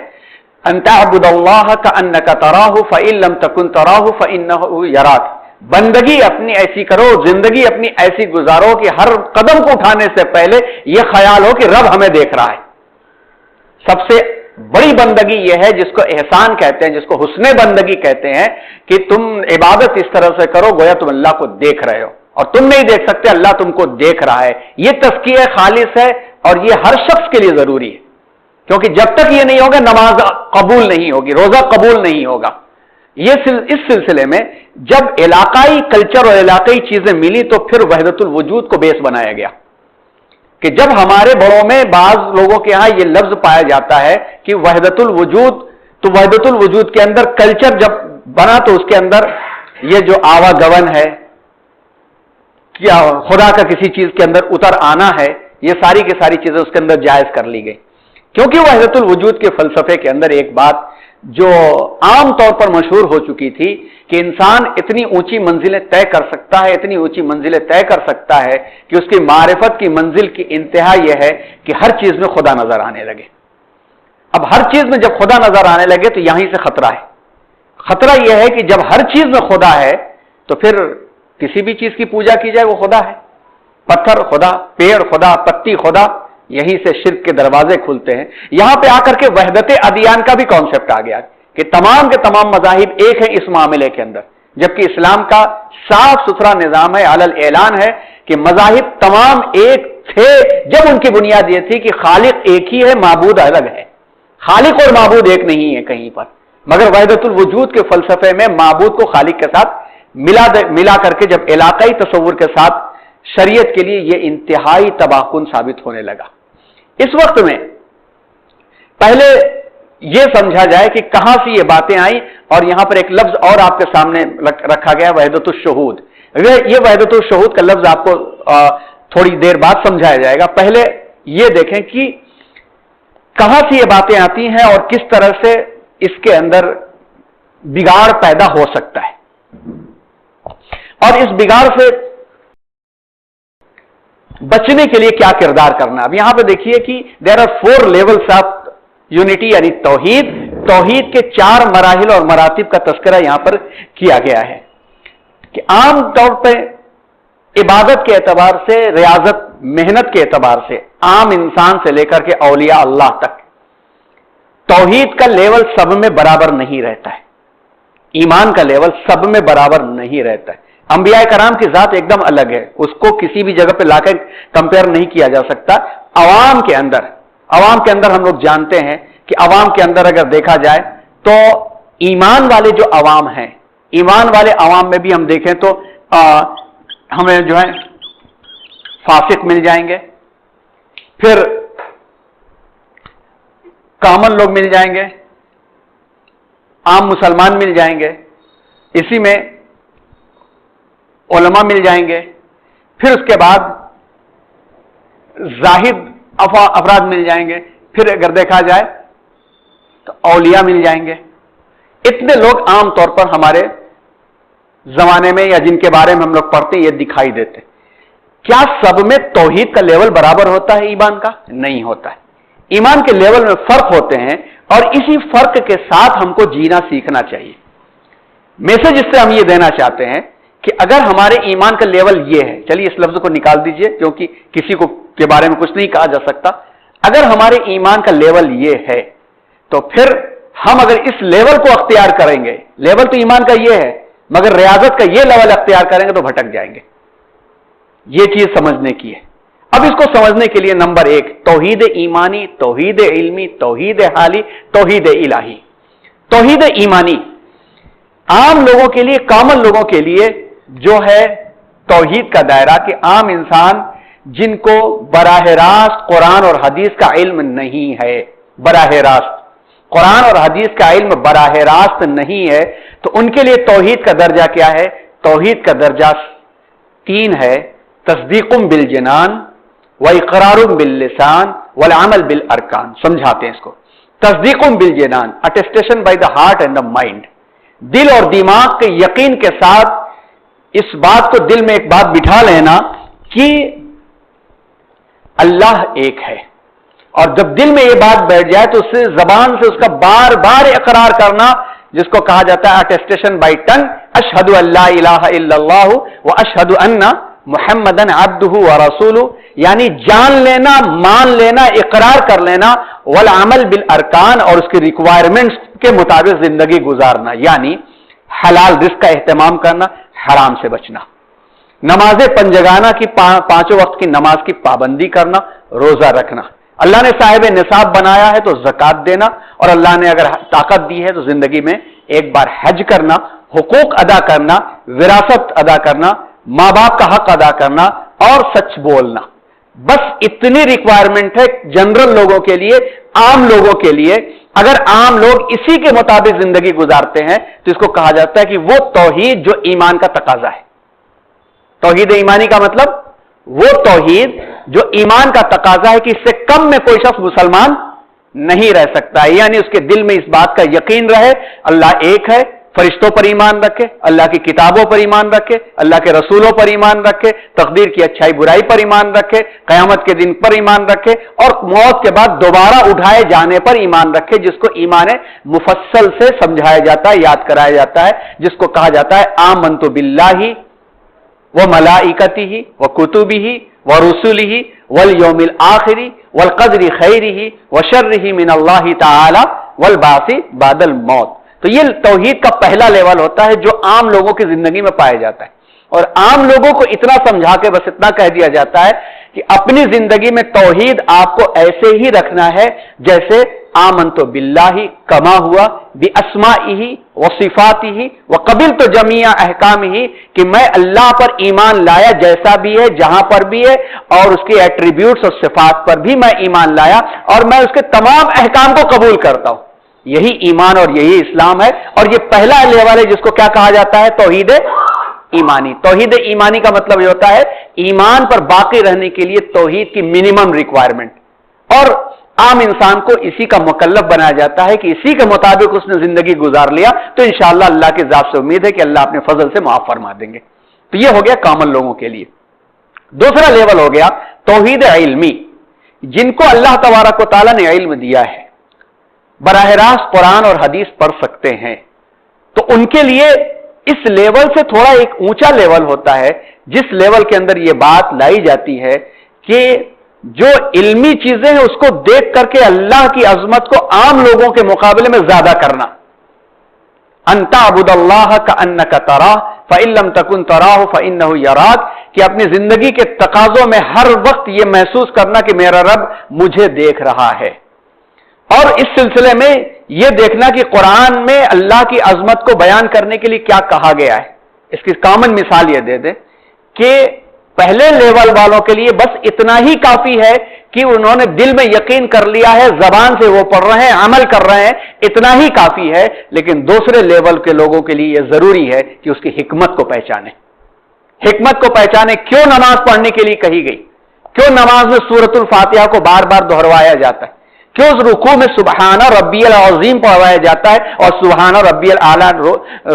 أَن تَعْبُدَ اللَّهَ كَأَنَّكَ تَرَاهُ فَإِن لَّمْ تَكُن تَرَاهُ فَإِنَّهُ يَرَاكَ۔ بندگی اپنی ایسی کرو، زندگی اپنی ایسی گزارو کہ ہر قدم کو اٹھانے سے پہلے یہ خیال ہو کہ رب ہمیں دیکھ رہا ہے۔ سب سے بڑی بندگی یہ ہے جس کو احسان کہتے ہیں، جس کو حسن بندگی کہتے ہیں، کہ تم عبادت اس طرح سے کرو گویا تم اللہ کو دیکھ رہے ہو، اور تم نہیں دیکھ سکتے، اللہ تم کو دیکھ رہا ہے۔ یہ تزکیہ خالص ہے، اور یہ ہر شخص کے لیے ضروری ہے، کیونکہ جب تک یہ نہیں ہوگا نماز قبول نہیں ہوگی، روزہ قبول نہیں ہوگا۔ اس سلسلے میں جب علاقائی کلچر اور علاقائی چیزیں ملی تو پھر وحدت الوجود کو بیس بنایا گیا۔ کہ جب ہمارے بڑوں میں بعض لوگوں کے ہاں یہ لفظ پایا جاتا ہے کہ وحدت الوجود، تو وحدت الوجود کے اندر کلچر جب بنا تو اس کے اندر یہ جو آواگمن ہے، کیا خدا کا کسی چیز کے اندر اتر آنا ہے، یہ ساری کی ساری چیزیں اس کے اندر جائز کر لی گئی، کیونکہ وحدت الوجود کے فلسفے کے اندر ایک بات جو عام طور پر مشہور ہو چکی تھی کہ انسان اتنی اونچی منزلیں طے کر سکتا ہے، اتنی اونچی منزلیں طے کر سکتا ہے کہ اس کی معرفت کی منزل کی انتہا یہ ہے کہ ہر چیز میں خدا نظر آنے لگے۔ اب ہر چیز میں جب خدا نظر آنے لگے تو یہیں سے خطرہ ہے۔ خطرہ یہ ہے کہ جب ہر چیز میں خدا ہے تو پھر کسی بھی چیز کی پوجا کی جائے وہ خدا ہے، پتھر خدا، پیڑ خدا، پتی خدا، یہیں سے شرک کے دروازے کھلتے ہیں۔ یہاں پہ آ کر کے وحدت ادیان کا بھی کانسیپٹ آ گیا کہ تمام کے تمام مذاہب ایک ہیں اس معاملے کے اندر، جبکہ اسلام کا صاف ستھرا نظام ہے، علل اعلان ہے کہ مذاہب تمام ایک تھے جب ان کی بنیاد یہ تھی کہ خالق ایک ہی ہے، معبود الگ ہے۔ خالق اور معبود ایک نہیں ہے کہیں پر، مگر وحدت الوجود کے فلسفے میں معبود کو خالق کے ساتھ ملا کر کے جب علاقائی تصور کے ساتھ شریعت کے لیے یہ انتہائی تباہ کن ثابت ہونے لگا۔ اس وقت میں پہلے یہ سمجھا جائے کہ کہاں سے یہ باتیں آئیں، اور یہاں پر ایک لفظ اور آپ کے سامنے رکھا گیا، وحدت الشہود۔ یہ وحدت الشہود کا لفظ آپ کو تھوڑی دیر بعد سمجھایا جائے گا۔ پہلے یہ دیکھیں کہ کہاں سے یہ باتیں آتی ہیں اور کس طرح سے اس کے اندر بگاڑ پیدا ہو سکتا ہے، اور اس بگاڑ سے بچنے کے لیے کیا کردار کرنا۔ اب یہاں پہ دیکھیے کہ there are 4 levels of unity, یعنی توحید کے 4 مراحل اور مراتب کا تذکرہ یہاں پر کیا گیا ہے کہ عام طور پہ عبادت کے اعتبار سے، ریاضت محنت کے اعتبار سے، عام انسان سے لے کر کے اولیاء اللہ تک توحید کا لیول سب میں برابر نہیں رہتا ہے، ایمان کا لیول سب میں برابر نہیں رہتا ہے۔ انبیاء کرام کی ذات ایک دم الگ ہے، اس کو کسی بھی جگہ پہ لا کے کمپیئر نہیں کیا جا سکتا۔ عوام کے اندر ہم لوگ جانتے ہیں کہ عوام کے اندر اگر دیکھا جائے تو ایمان والے جو عوام ہیں، ایمان والے عوام میں بھی ہم دیکھیں تو ہمیں جو ہے فاسق مل جائیں گے، پھر کامن لوگ مل جائیں گے، عام مسلمان مل جائیں گے، اسی میں علماء مل جائیں گے، پھر اس کے بعد زاہد افراد مل جائیں گے، پھر اگر دیکھا جائے تو اولیاء مل جائیں گے۔ اتنے لوگ عام طور پر ہمارے زمانے میں یا جن کے بارے میں ہم لوگ پڑھتے ہیں یہ دکھائی دیتے۔ کیا سب میں توحید کا لیول برابر ہوتا ہے ایمان کا؟ نہیں ہوتا ہے۔ ایمان کے لیول میں فرق ہوتے ہیں، اور اسی فرق کے ساتھ ہم کو جینا سیکھنا چاہیے۔ میسج اس سے ہم یہ دینا چاہتے ہیں کہ اگر ہمارے ایمان کا لیول یہ ہے، چلیے اس لفظ کو نکال دیجئے کیونکہ کسی کو کے بارے میں کچھ نہیں کہا جا سکتا، اگر ہمارے ایمان کا لیول یہ ہے تو پھر ہم اگر اس لیول کو اختیار کریں گے، لیول تو ایمان کا یہ ہے مگر ریاضت کا یہ لیول اختیار کریں گے تو بھٹک جائیں گے۔ یہ چیز سمجھنے کی ہے۔ اب اس کو سمجھنے کے لیے نمبر 1 توحید ایمانی، توحید علمی، توحید حالی، توحید الہی۔ توحید ایمانی عام لوگوں کے لیے، کامن لوگوں کے لیے جو ہے توحید کا دائرہ، کہ عام انسان جن کو براہ راست قرآن اور حدیث کا علم نہیں ہے، براہ راست قرآن اور حدیث کا علم براہ راست نہیں ہے، تو ان کے لیے توحید کا درجہ کیا ہے؟ توحید کا درجہ 3 ہے، تصدیق بالجنان واقرار باللسان والعمل بالارکان۔ سمجھاتے ہیں اس کو۔ تصدیق بالجنان، attestation by the heart and the mind, دل اور دماغ کے یقین کے ساتھ اس بات کو دل میں ایک بات بٹھا لینا کہ اللہ ایک ہے، اور جب دل میں یہ بات بیٹھ جائے تو اس سے زبان سے اس کا بار بار اقرار کرنا، جس کو کہا جاتا ہے اٹیسٹیشن بائی ٹنگ، اشہد ان لا الہ الا اللہ واشہد ان محمدن عبدہ ورسولہ، یعنی جان لینا، مان لینا، اقرار کر لینا، والعمل بالارکان، اور اس کی ریکوائرمنٹس کے مطابق زندگی گزارنا، یعنی حلال رزق کا اہتمام کرنا، حرام سے بچنا، نماز پنجگانہ کی 5 وقت کی نماز کی پابندی کرنا، روزہ رکھنا، اللہ نے صاحب نصاب بنایا ہے تو زکات دینا، اور اللہ نے اگر طاقت دی ہے تو زندگی میں ایک بار حج کرنا، حقوق ادا کرنا، وراثت ادا کرنا، ماں باپ کا حق ادا کرنا، اور سچ بولنا۔ بس اتنی ریکوائرمنٹ ہے جنرل لوگوں کے لیے، عام لوگوں کے لیے. اگر عام لوگ اسی کے مطابق زندگی گزارتے ہیں تو اس کو کہا جاتا ہے کہ وہ توحید جو ایمان کا تقاضا ہے. توحید ایمانی کا مطلب وہ توحید جو ایمان کا تقاضا ہے کہ اس سے کم میں کوئی شخص مسلمان نہیں رہ سکتا ہے. یعنی اس کے دل میں اس بات کا یقین رہے اللہ ایک ہے، فرشتوں پر ایمان رکھے، اللہ کی کتابوں پر ایمان رکھے، اللہ کے رسولوں پر ایمان رکھے، تقدیر کی اچھائی برائی پر ایمان رکھے، قیامت کے دن پر ایمان رکھے، اور موت کے بعد دوبارہ اٹھائے جانے پر ایمان رکھے، جس کو ایمان مفصل سے سمجھایا جاتا ہے، یاد کرایا جاتا ہے، جس کو کہا جاتا ہے آمنت باللہ وملائکتہ وکتبہ ورسلہ والیوم الآخر والقدر خیرہ وشرہ من اللہ تعالی والبعث بعد الموت. تو یہ توحید کا پہلا لیول ہوتا ہے جو عام لوگوں کی زندگی میں پایا جاتا ہے. اور عام لوگوں کو اتنا سمجھا کے بس اتنا کہہ دیا جاتا ہے کہ اپنی زندگی میں توحید آپ کو ایسے ہی رکھنا ہے جیسے آمنت باللہ کما ہوا باسمائہ وصفاتہ وقبلت جمیع احکامہ، کہ میں اللہ پر ایمان لایا جیسا بھی ہے جہاں پر بھی ہے، اور اس کے ایٹریبیوٹس اور صفات پر بھی میں ایمان لایا، اور میں اس کے تمام احکام کو قبول کرتا ہوں. یہی ایمان اور یہی اسلام ہے. اور یہ پہلا لیول ہے جس کو کیا کہا جاتا ہے؟ توحید ایمانی. توحید ایمانی کا مطلب یہ ہوتا ہے ایمان پر باقی رہنے کے لیے توحید کی منیمم ریکوائرمنٹ، اور عام انسان کو اسی کا مکلف بنایا جاتا ہے کہ اسی کے مطابق اس نے زندگی گزار لیا تو انشاءاللہ اللہ کی ذات سے امید ہے کہ اللہ اپنے فضل سے معاف فرما دیں گے. تو یہ ہو گیا کامن لوگوں کے لیے. دوسرا لیول ہو گیا توحید علمی، جن کو اللہ تبارک و تعالیٰ نے علم دیا ہے، براہ راست قرآن اور حدیث پڑھ سکتے ہیں، تو ان کے لیے اس لیول سے تھوڑا ایک اونچا لیول ہوتا ہے جس لیول کے اندر یہ بات لائی جاتی ہے کہ جو علمی چیزیں ہیں اس کو دیکھ کر کے اللہ کی عظمت کو عام لوگوں کے مقابلے میں زیادہ کرنا. ان تعبد اللہ کأنک تراہ فإن لم تکن تراہ فإنہ یراک، کہ اپنی زندگی کے تقاضوں میں ہر وقت یہ محسوس کرنا کہ میرا رب مجھے دیکھ رہا ہے. اور اس سلسلے میں یہ دیکھنا کہ قرآن میں اللہ کی عظمت کو بیان کرنے کے لیے کیا کہا گیا ہے. اس کی کامن مثال یہ دے دیں کہ پہلے لیول والوں کے لیے بس اتنا ہی کافی ہے کہ انہوں نے دل میں یقین کر لیا ہے، زبان سے وہ پڑھ رہے ہیں، عمل کر رہے ہیں، اتنا ہی کافی ہے. لیکن دوسرے لیول کے لوگوں کے لیے یہ ضروری ہے کہ اس کی حکمت کو پہچانے. حکمت کو پہچانے، کیوں نماز پڑھنے کے لیے کہی گئی، کیوں نماز میں سورۃ الفاتحہ کو بار بار دہروایا جاتا ہے، کیوں اس رکوع میں سبحان ربی العظیم پڑھوایا جاتا ہے اور سبحان ربی الاعلیٰ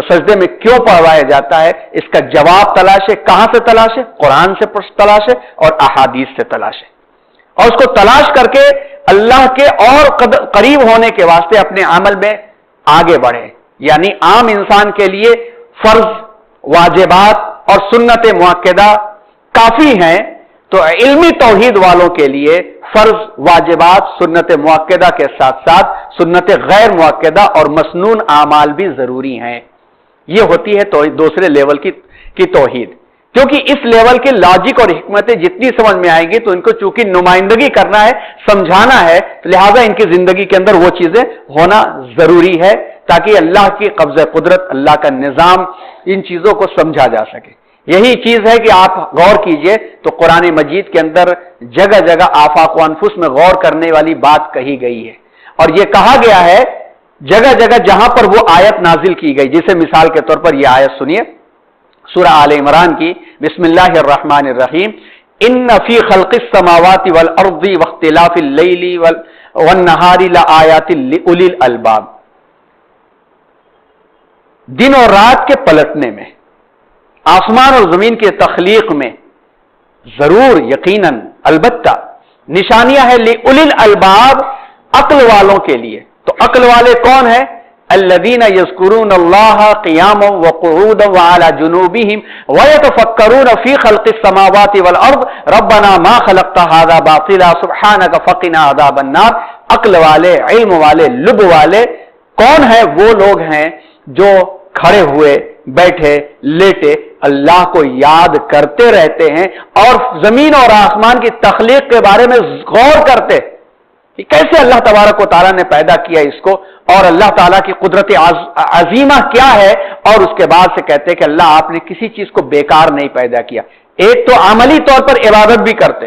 سجدے میں کیوں پڑھوایا جاتا ہے. اس کا جواب تلاشے. کہاں سے تلاشے؟ قرآن سے تلاشے اور احادیث سے تلاشے، اور اس کو تلاش کر کے اللہ کے اور قریب ہونے کے واسطے اپنے عمل میں آگے بڑھے. یعنی عام انسان کے لیے فرض، واجبات اور سنت مؤکدہ کافی ہیں، تو علمی توحید والوں کے لیے فرض، واجبات، سنت مؤکدہ کے ساتھ ساتھ سنت غیر مؤکدہ اور مسنون اعمال بھی ضروری ہیں. یہ ہوتی ہے توحید، دوسرے لیول کی توحید. کیونکہ اس لیول کے لاجک اور حکمتیں جتنی سمجھ میں آئیں گی تو ان کو چونکہ نمائندگی کرنا ہے، سمجھانا ہے، لہذا ان کی زندگی کے اندر وہ چیزیں ہونا ضروری ہے تاکہ اللہ کی قبضہ قدرت، اللہ کا نظام، ان چیزوں کو سمجھا جا سکے. یہی چیز ہے کہ آپ غور کیجئے تو قرآن مجید کے اندر جگہ جگہ آفاق و انفس میں غور کرنے والی بات کہی گئی ہے، اور یہ کہا گیا ہے جگہ جگہ جہاں پر وہ آیت نازل کی گئی. جیسے مثال کے طور پر یہ آیت سنیے سورہ آل عمران کی، بسم اللہ الرحمن الرحیم، ان فی خلق السماوات والارض واختلاف اللیل والنہار لآیات لأولی الالباب. دن اور رات کے پلٹنے میں، آسمان اور زمین کی تخلیق میں ضرور، یقیناً، البتہ نشانیاں ہیں لأولی الالباب، عقل والوں کے لیے. تو عقل والے کون ہیں؟ الذین یذکرون اللہ قیاما وقعودا وعلی جنوبہم ویتفکرون فی خلق السماوات والارض ربنا ما خلقت ھذا باطلا سبحانک فقنا عذاب النار. عقل والے، علم والے، لب والے کون ہیں؟ وہ لوگ ہیں جو کھڑے ہوئے، بیٹھے، لیٹے اللہ کو یاد کرتے رہتے ہیں اور زمین اور آسمان کی تخلیق کے بارے میں غور کرتے کہ کیسے اللہ تبارک و تعالیٰ نے پیدا کیا اس کو، اور اللہ تعالیٰ کی قدرت عظیمہ کیا ہے، اور اس کے بعد سے کہتے کہ اللہ آپ نے کسی چیز کو بیکار نہیں پیدا کیا. ایک تو عملی طور پر عبادت بھی کرتے،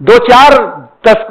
2-4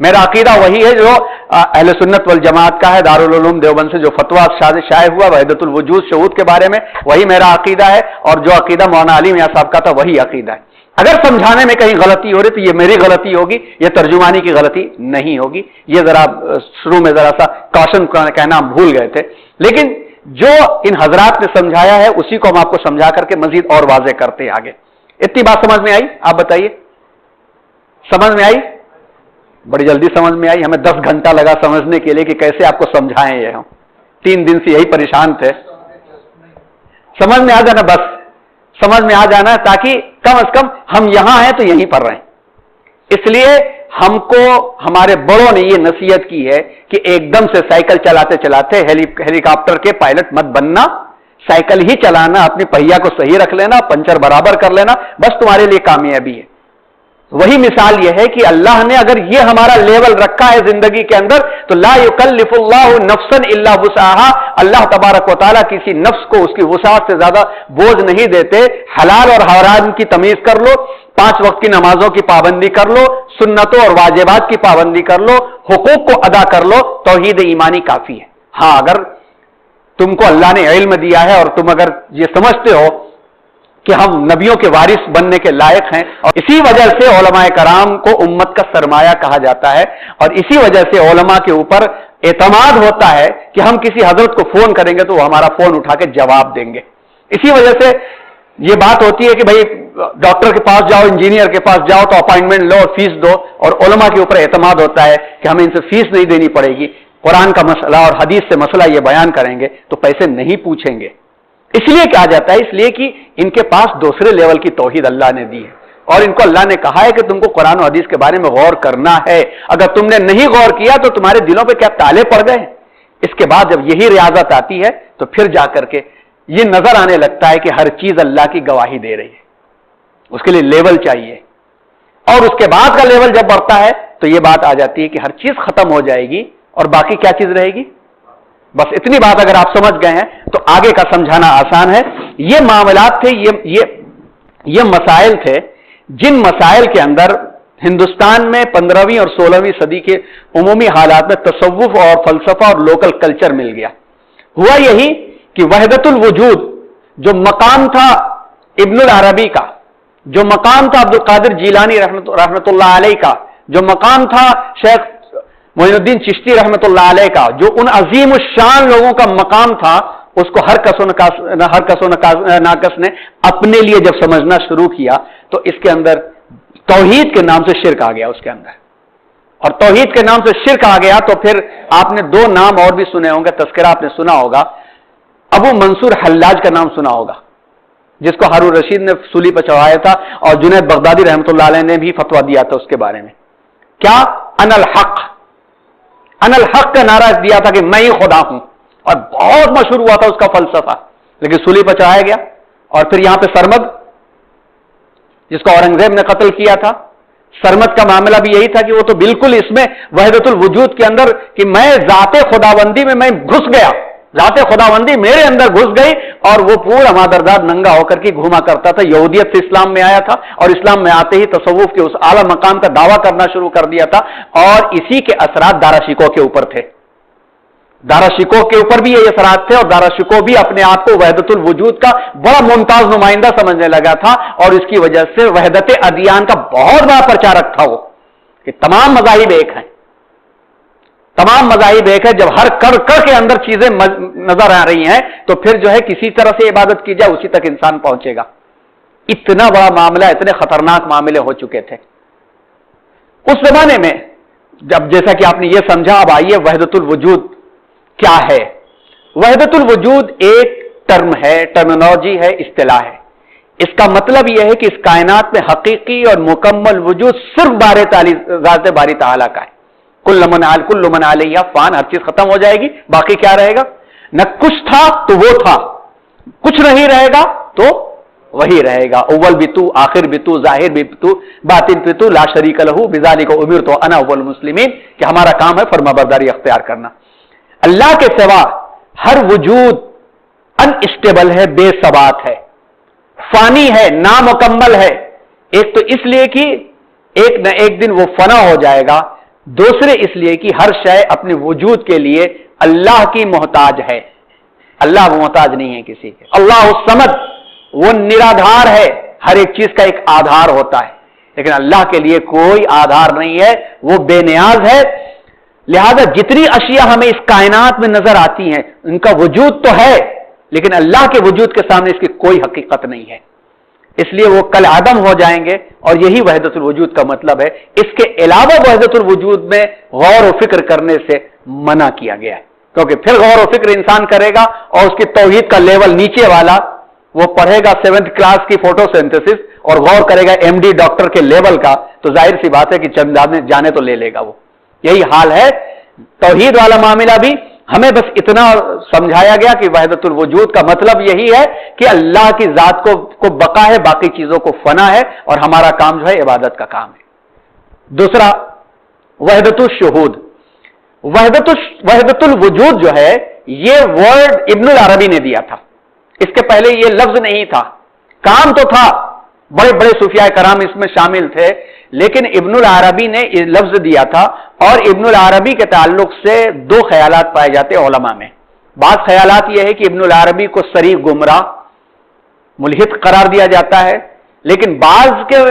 میرا عقیدہ وہی ہے جو اہل سنت والجماعت کا ہے، دارالعلوم دیوبند سے جو فتویٰ شائع ہوا وحدت الوجود شہود کے بارے میں، وہی میرا عقیدہ ہے، اور جو عقیدہ مولانا علی میاں صاحب کا تھا وہی عقیدہ ہے۔ اگر سمجھانے میں کہیں غلطی ہو رہی تو یہ میری غلطی ہوگی، یہ ترجمانی کی غلطی نہیں ہوگی۔ یہ ذرا شروع میں ذرا سا کاشن کہنا ہم بھول گئے تھے، لیکن جو ان حضرات نے سمجھایا ہے اسی کو ہم آپ کو سمجھا کر کے مزید اور واضح کرتے ہیں آگے۔ اتنی بات سمجھ میں آئی؟ آپ بتائیے، سمجھ میں آئی؟ بڑی جلدی سمجھ میں آئی؟ ہمیں 10 گھنٹہ لگا سمجھنے کے لیے کہ کیسے آپ کو سمجھائیں، یہ ہم 3 دن سے یہی پریشان تھے۔ سمجھ میں آ جانا، بس سمجھ میں آ جانا، تاکہ کم از کم ہم یہاں ہیں تو یہیں پر رہیں۔ اس لیے ہم کو ہمارے بڑوں نے یہ نصیحت کی ہے کہ ایک دم سے سائیکل چلاتے چلاتے ہیلی کاپٹر کے پائلٹ مت بننا، سائیکل ہی چلانا، اپنی پہیا کو صحیح رکھ لینا، پنچر برابر کر لینا، بس تمہارے لیے کامیابی ہے۔ وہی مثال یہ ہے کہ اللہ نے اگر یہ ہمارا لیول رکھا ہے زندگی کے اندر تو لا یکلف اللہ نفسا الا وسعها، اللہ تبارک و تعالیٰ کسی نفس کو اس کی وسعت سے زیادہ بوجھ نہیں دیتے۔ حلال اور حرام کی تمیز کر لو، 5 وقت کی نمازوں کی پابندی کر لو، سنتوں اور واجبات کی پابندی کر لو، حقوق کو ادا کر لو، توحید ایمانی کافی ہے۔ ہاں، اگر تم کو اللہ نے علم دیا ہے اور تم اگر یہ سمجھتے ہو کہ ہم نبیوں کے وارث بننے کے لائق ہیں، اور اسی وجہ سے علماء کرام کو امت کا سرمایہ کہا جاتا ہے، اور اسی وجہ سے علماء کے اوپر اعتماد ہوتا ہے کہ ہم کسی حضرت کو فون کریں گے تو وہ ہمارا فون اٹھا کے جواب دیں گے۔ اسی وجہ سے یہ بات ہوتی ہے کہ بھائی ڈاکٹر کے پاس جاؤ، انجینئر کے پاس جاؤ تو اپائنٹمنٹ لو اور فیس دو، اور علماء کے اوپر اعتماد ہوتا ہے کہ ہمیں ان سے فیس نہیں دینی پڑے گی، قرآن کا مسئلہ اور حدیث سے مسئلہ یہ بیان کریں گے تو پیسے نہیں پوچھیں گے۔ اس لیے کہا جاتا ہے، اس لیے کہ ان کے پاس دوسرے لیول کی توحید اللہ نے دی ہے، اور ان کو اللہ نے کہا ہے کہ تم کو قرآن و حدیث کے بارے میں غور کرنا ہے۔ اگر تم نے نہیں غور کیا تو تمہارے دلوں پہ کیا تالے پڑ گئے ہیں؟ اس کے بعد جب یہی ریاضت آتی ہے تو پھر جا کر کے یہ نظر آنے لگتا ہے کہ ہر چیز اللہ کی گواہی دے رہی ہے۔ اس کے لیے لیول چاہیے، اور اس کے بعد کا لیول جب بڑھتا ہے تو یہ بات آ جاتی ہے کہ ہر چیز ختم ہو جائے گی اور باقی کیا چیز رہے گی؟ بس اتنی بات اگر آپ سمجھ گئے ہیں تو آگے کا سمجھانا آسان ہے۔ یہ معاملات تھے، یہ مسائل تھے جن مسائل کے اندر ہندوستان میں 15ویں اور 16ویں صدی کے عمومی حالات میں تصوف اور فلسفہ اور لوکل کلچر مل گیا۔ ہوا یہی کہ وحدت الوجود جو مقام تھا ابن العربی کا، جو مقام تھا عبد القادر جیلانی رحمۃ اللہ علیہ کا، جو مقام تھا شیخ معین الدین چشتی رحمۃ اللہ علیہ کا، جو ان عظیم الشان لوگوں کا مقام تھا، اس کو ہر کس و ناقص نے اپنے لیے جب سمجھنا شروع کیا تو اس کے اندر توحید کے نام سے شرک آ گیا اس کے اندر، اور توحید کے نام سے شرک آ گیا تو پھر آپ نے 2 نام اور بھی سنے ہوں گے، تذکرہ آپ نے سنا ہوگا، ابو منصور حلاج کا نام سنا ہوگا، جس کو ہارون رشید نے سولی پر چڑھایا تھا، اور جنید بغدادی رحمۃ اللہ علیہ نے بھی فتویٰ دیا تھا اس کے بارے میں۔ کیا؟ ان الحق کا نعرہ دیا تھا کہ میں ہی خدا ہوں، اور بہت مشہور ہوا تھا اس کا فلسفہ، لیکن سولی پر چڑھایا گیا۔ اور پھر یہاں پہ سرمد، جس کو اورنگزیب نے قتل کیا تھا، سرمد کا معاملہ بھی یہی تھا کہ وہ تو بالکل اس میں وحدت الوجود کے اندر کہ میں ذات خداوندی میں گھس گیا، ذات خداوندی میرے اندر گھس گئی، اور وہ پورا مادردار ننگا ہو کر کے گھوما کرتا تھا۔ یہودیت سے اسلام میں آیا تھا، اور اسلام میں آتے ہی تصوف کے اس اعلیٰ مقام کا دعویٰ کرنا شروع کر دیا تھا، اور اسی کے اثرات دارا شکوہ کے اوپر تھے۔ دارا شکوہ کے اوپر بھی یہ اثرات تھے، اور دارا شکوہ بھی اپنے آپ کو وحدت الوجود کا بڑا ممتاز نمائندہ سمجھنے لگا تھا، اور اس کی وجہ سے وحدت ادیان کا بہت بڑا پرچارک تھا وہ، کہ تمام مذاہب ایک ہیں، تمام مذاہب ایک ہے۔ جب ہر کڑ کے اندر چیزیں نظر آ رہی ہیں تو پھر جو ہے کسی طرح سے عبادت کی جائے اسی تک انسان پہنچے گا۔ اتنا بڑا معاملہ، اتنے خطرناک معاملے ہو چکے تھے اس زمانے میں۔ جب جیسا کہ آپ نے یہ سمجھا، اب آئیے وحدت الوجود کیا ہے۔ وحدت الوجود ایک ٹرم ہے، ٹرمینالوجی ہے، اصطلاح ہے۔ اس کا مطلب یہ ہے کہ اس کائنات میں حقیقی اور مکمل وجود صرف ذات باری تعالیٰ کا ہے۔ کل من علیہ فان، ہر چیز ختم ہو جائے گی، باقی کیا رہے گا؟ نہ کچھ تھا تو وہ تھا، کچھ نہیں رہے گا تو وہی رہے گا۔ اول بھی تو، آخر بھی تو، ظاہر بھی تو، باطن بھی تو، لا شریک لہ بذالک امرت انا اول المسلمین، کہ ہمارا کام ہے فرمانبرداری اختیار کرنا۔ اللہ کے سوا ہر وجود انسٹیبل ہے، بے ثبات ہے، فانی ہے، نامکمل ہے۔ ایک تو اس لیے کہ ایک نہ ایک دن وہ فنا ہو جائے گا، دوسرے اس لیے کہ ہر شے اپنے وجود کے لیے اللہ کی محتاج ہے، اللہ محتاج نہیں ہے کسی کے۔ اللہ الصمد، وہ نرادھار ہے، ہر ایک چیز کا ایک آدھار ہوتا ہے، لیکن اللہ کے لیے کوئی آدھار نہیں ہے، وہ بے نیاز ہے۔ لہذا جتنی اشیاء ہمیں اس کائنات میں نظر آتی ہیں ان کا وجود تو ہے، لیکن اللہ کے وجود کے سامنے اس کی کوئی حقیقت نہیں ہے، اس لیے وہ کل عدم ہو جائیں گے، اور یہی وحدت الوجود کا مطلب ہے۔ اس کے علاوہ وحدت الوجود میں غور و فکر کرنے سے منع کیا گیا ہے، کیونکہ پھر غور و فکر انسان کرے گا اور اس کی توحید کا لیول نیچے والا، وہ پڑھے گا 7th کلاس کی فوٹو سینتھسس اور غور کرے گا ایم ڈی ڈاکٹر کے لیول کا، تو ظاہر سی بات ہے کہ چند جانے تو لے لے گا وہ۔ یہی حال ہے توحید والا معاملہ بھی، ہمیں بس اتنا سمجھایا گیا کہ وحدت الوجود کا مطلب یہی ہے کہ اللہ کی ذات کو بقا ہے، باقی چیزوں کو فنا ہے، اور ہمارا کام جو ہے عبادت کا کام ہے۔ دوسرا وحدت الشہود، وحدت الوجود جو ہے یہ ورڈ ابن العربی نے دیا تھا، اس کے پہلے یہ لفظ نہیں تھا، کام تو تھا، بڑے بڑے صوفیاء کرام اس میں شامل تھے، لیکن ابن العربی نے یہ لفظ دیا تھا، اور ابن العربی کے تعلق سے دو خیالات پائے جاتے ہیں علماء میں۔ بعض خیالات یہ ہے کہ ابن العربی کو صریح گمراہ ملحد قرار دیا جاتا ہے، لیکن بعض کے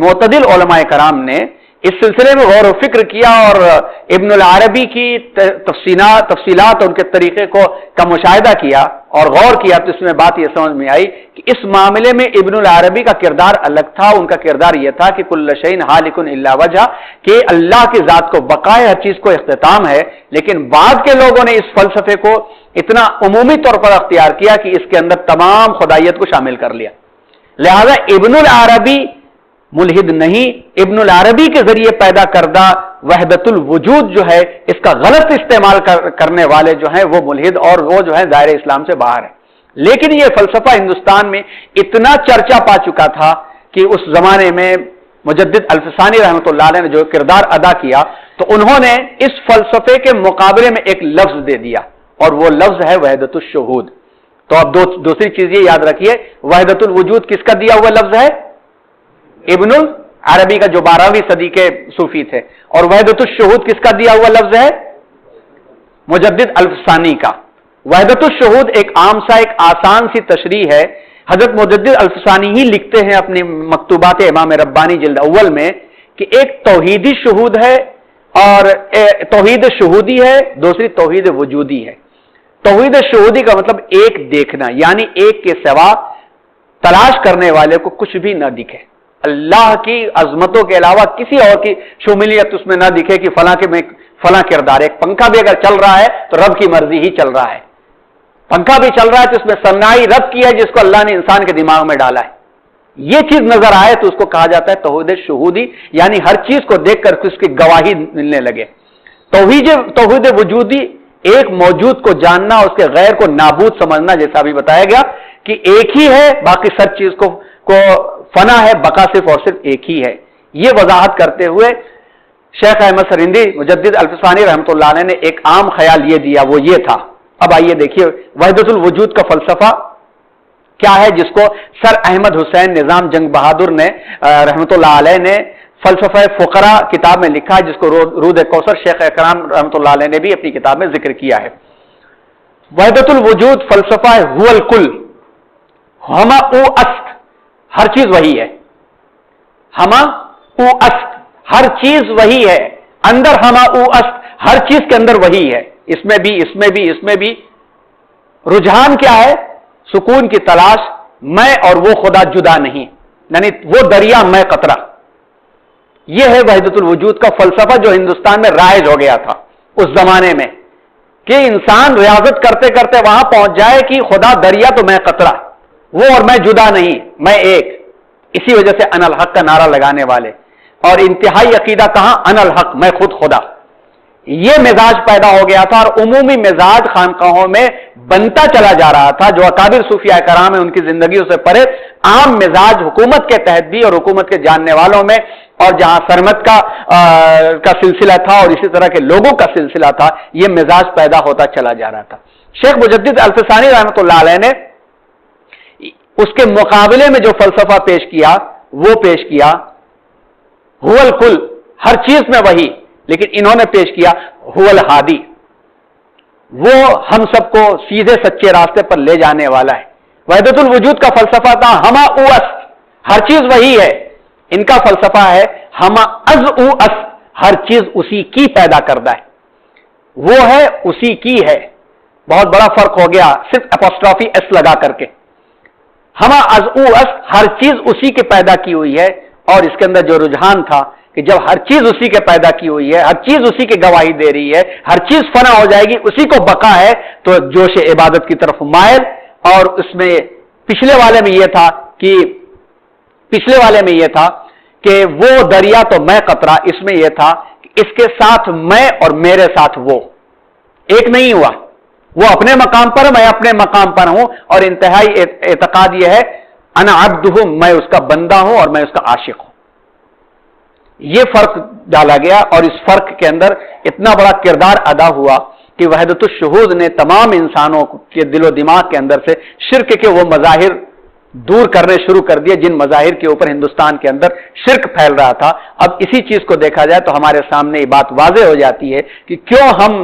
معتدل علماء کرام نے اس سلسلے میں غور و فکر کیا اور ابن العربی کی تفصیلات اور ان کے طریقے کا مشاہدہ کیا اور غور کیا، تو اس میں بات یہ سمجھ میں آئی کہ اس معاملے میں ابن العربی کا کردار الگ تھا۔ ان کا کردار یہ تھا کہ کل شیء ہالک الا وجہ، کہ اللہ کی ذات کو بقا ہے، ہر چیز کو اختتام ہے، لیکن بعد کے لوگوں نے اس فلسفے کو اتنا عمومی طور پر اختیار کیا کہ اس کے اندر تمام خدائیت کو شامل کر لیا۔ لہذا ابن العربی ملحد نہیں، ابن العربی کے ذریعے پیدا کردہ وحدت الوجود جو ہے اس کا غلط استعمال کرنے والے جو ہیں وہ ملحد اور وہ جو ہے دائرہ اسلام سے باہر ہے۔ لیکن یہ فلسفہ ہندوستان میں اتنا چرچا پا چکا تھا کہ اس زمانے میں مجدد الفسانی رحمۃ اللہ علیہ نے جو کردار ادا کیا، تو انہوں نے اس فلسفے کے مقابلے میں ایک لفظ دے دیا، اور وہ لفظ ہے وحدت الشہود۔ تو اب دوسری چیز یہ یاد رکھیے، وحدت الوجود کس کا دیا ہوا لفظ ہے؟ ابن العربی کا، جو 12ویں صدی کے صوفی تھے، اور وحدت الشہود کس کا دیا ہوا لفظ ہے؟ مجدد الفسانی کا۔ وحدت الشہود ایک عام سا، ایک آسان سی تشریح ہے۔ حضرت مجدد الفسانی ہی لکھتے ہیں اپنی مکتوبات امام ربانی جلد اول میں کہ ایک توحیدی شہود ہے اور توحید شہودی ہے، دوسری توحید وجودی ہے۔ توحید شہودی کا مطلب ایک دیکھنا، یعنی ایک کے سوا تلاش کرنے والے کو کچھ بھی نہ دکھے، اللہ کی عظمتوں کے علاوہ کسی اور کی شمولیت اس میں نہ دکھے کہ فلاں کردار، ایک پنکھا بھی اگر چل رہا ہے تو رب کی مرضی ہی چل رہا ہے، پنکھا بھی چل رہا ہے تو اس میں صنائی رب کی ہے جس کو اللہ نے انسان کے دماغ میں ڈالا ہے، یہ چیز نظر آئے تو اس کو کہا جاتا ہے توحید شہودی، یعنی ہر چیز کو دیکھ کر اس کی گواہی ملنے لگے۔ توحید وجودی ایک موجود کو جاننا، اس کے غیر کو نابود سمجھنا، جیسا ابھی بتایا گیا کہ ایک ہی ہے، باقی سب چیز کو فنا ہے، بقا صرف اور صرف ایک ہی ہے۔ یہ وضاحت کرتے ہوئے شیخ احمد سرندی مجدد الفسانی رحمۃ اللہ علیہ نے ایک عام خیال یہ دیا، وہ یہ تھا۔ اب آئیے دیکھیے وحدت الوجود کا فلسفہ کیا ہے، جس کو سر احمد حسین نظام جنگ بہادر نے رحمۃ اللہ علیہ نے فلسفہ فقراء کتاب میں لکھا ہے، جس کو رود کوثر شیخ اکرام رحمۃ اللہ علیہ نے بھی اپنی کتاب میں ذکر کیا ہے۔ وحدت الوجود فلسفہ هو الکل، ہما او است، ہر چیز وہی ہے، ہما او است، ہر چیز وہی ہے، اندر ہما او است، ہر چیز کے اندر وہی ہے، اس میں بھی اس میں بھی اس میں بھی۔ رجحان کیا ہے؟ سکون کی تلاش، میں اور وہ خدا جدا نہیں، یعنی وہ دریا میں قطرہ۔ یہ ہے وحدت الوجود کا فلسفہ جو ہندوستان میں رائج ہو گیا تھا اس زمانے میں، کہ انسان ریاضت کرتے کرتے وہاں پہنچ جائے کہ خدا دریا تو میں قطرہ، وہ اور میں جدا نہیں، میں ایک۔ اسی وجہ سے انا الحق کا نعرہ لگانے والے، اور انتہائی عقیدہ کہاں؟ انا الحق، میں خود خدا۔ یہ مزاج پیدا ہو گیا تھا، اور عمومی مزاج خانقاہوں میں بنتا چلا جا رہا تھا۔ جو اکابر صوفیاء کرام ہیں ان کی زندگیوں سے پرے عام مزاج حکومت کے تحت بھی اور حکومت کے جاننے والوں میں، اور جہاں سرمت کا سلسلہ تھا اور اسی طرح کے لوگوں کا سلسلہ تھا، یہ مزاج پیدا ہوتا چلا جا رہا تھا۔ شیخ مجدد الفسانی رحمۃ اللہ علیہ نے اس کے مقابلے میں جو فلسفہ پیش کیا وہ پیش کیا هو الکل، ہر چیز میں وہی، لیکن انہوں نے پیش کیا هو الہادی، وہ ہم سب کو سیدھے سچے راستے پر لے جانے والا ہے۔ وحدت الوجود کا فلسفہ تھا ہما او اس، ہر چیز وہی ہے۔ ان کا فلسفہ ہے ہما از او اس، ہر چیز اسی کی پیدا کردہ ہے، وہ ہے اسی کی ہے۔ بہت بڑا فرق ہو گیا صرف اپوسٹرافی ایس لگا کر کے۔ ہما از او اس، ہر چیز اسی کے پیدا کی ہوئی ہے، اور اس کے اندر جو رجحان تھا کہ جب ہر چیز اسی کے پیدا کی ہوئی ہے، ہر چیز اسی کی گواہی دے رہی ہے، ہر چیز فنا ہو جائے گی، اسی کو بقا ہے، تو جوش عبادت کی طرف مائل۔ اور اس میں پچھلے والے میں یہ تھا کہ وہ دریا تو میں قطرہ، اس میں یہ تھا کہ اس کے ساتھ میں اور میرے ساتھ وہ ایک نہیں ہوا، وہ اپنے مقام پر، میں اپنے مقام پر ہوں، اور انتہائی اعتقاد یہ ہے انا عبدہ، میں اس کا بندہ ہوں اور میں اس کا عاشق ہوں۔ یہ فرق ڈالا گیا، اور اس فرق کے اندر اتنا بڑا کردار ادا ہوا کہ وحدت الشہود نے تمام انسانوں کے دل و دماغ کے اندر سے شرک کے وہ مظاہر دور کرنے شروع کر دیے جن مظاہر کے اوپر ہندوستان کے اندر شرک پھیل رہا تھا۔ اب اسی چیز کو دیکھا جائے تو ہمارے سامنے یہ بات واضح ہو جاتی ہے کہ کیوں ہم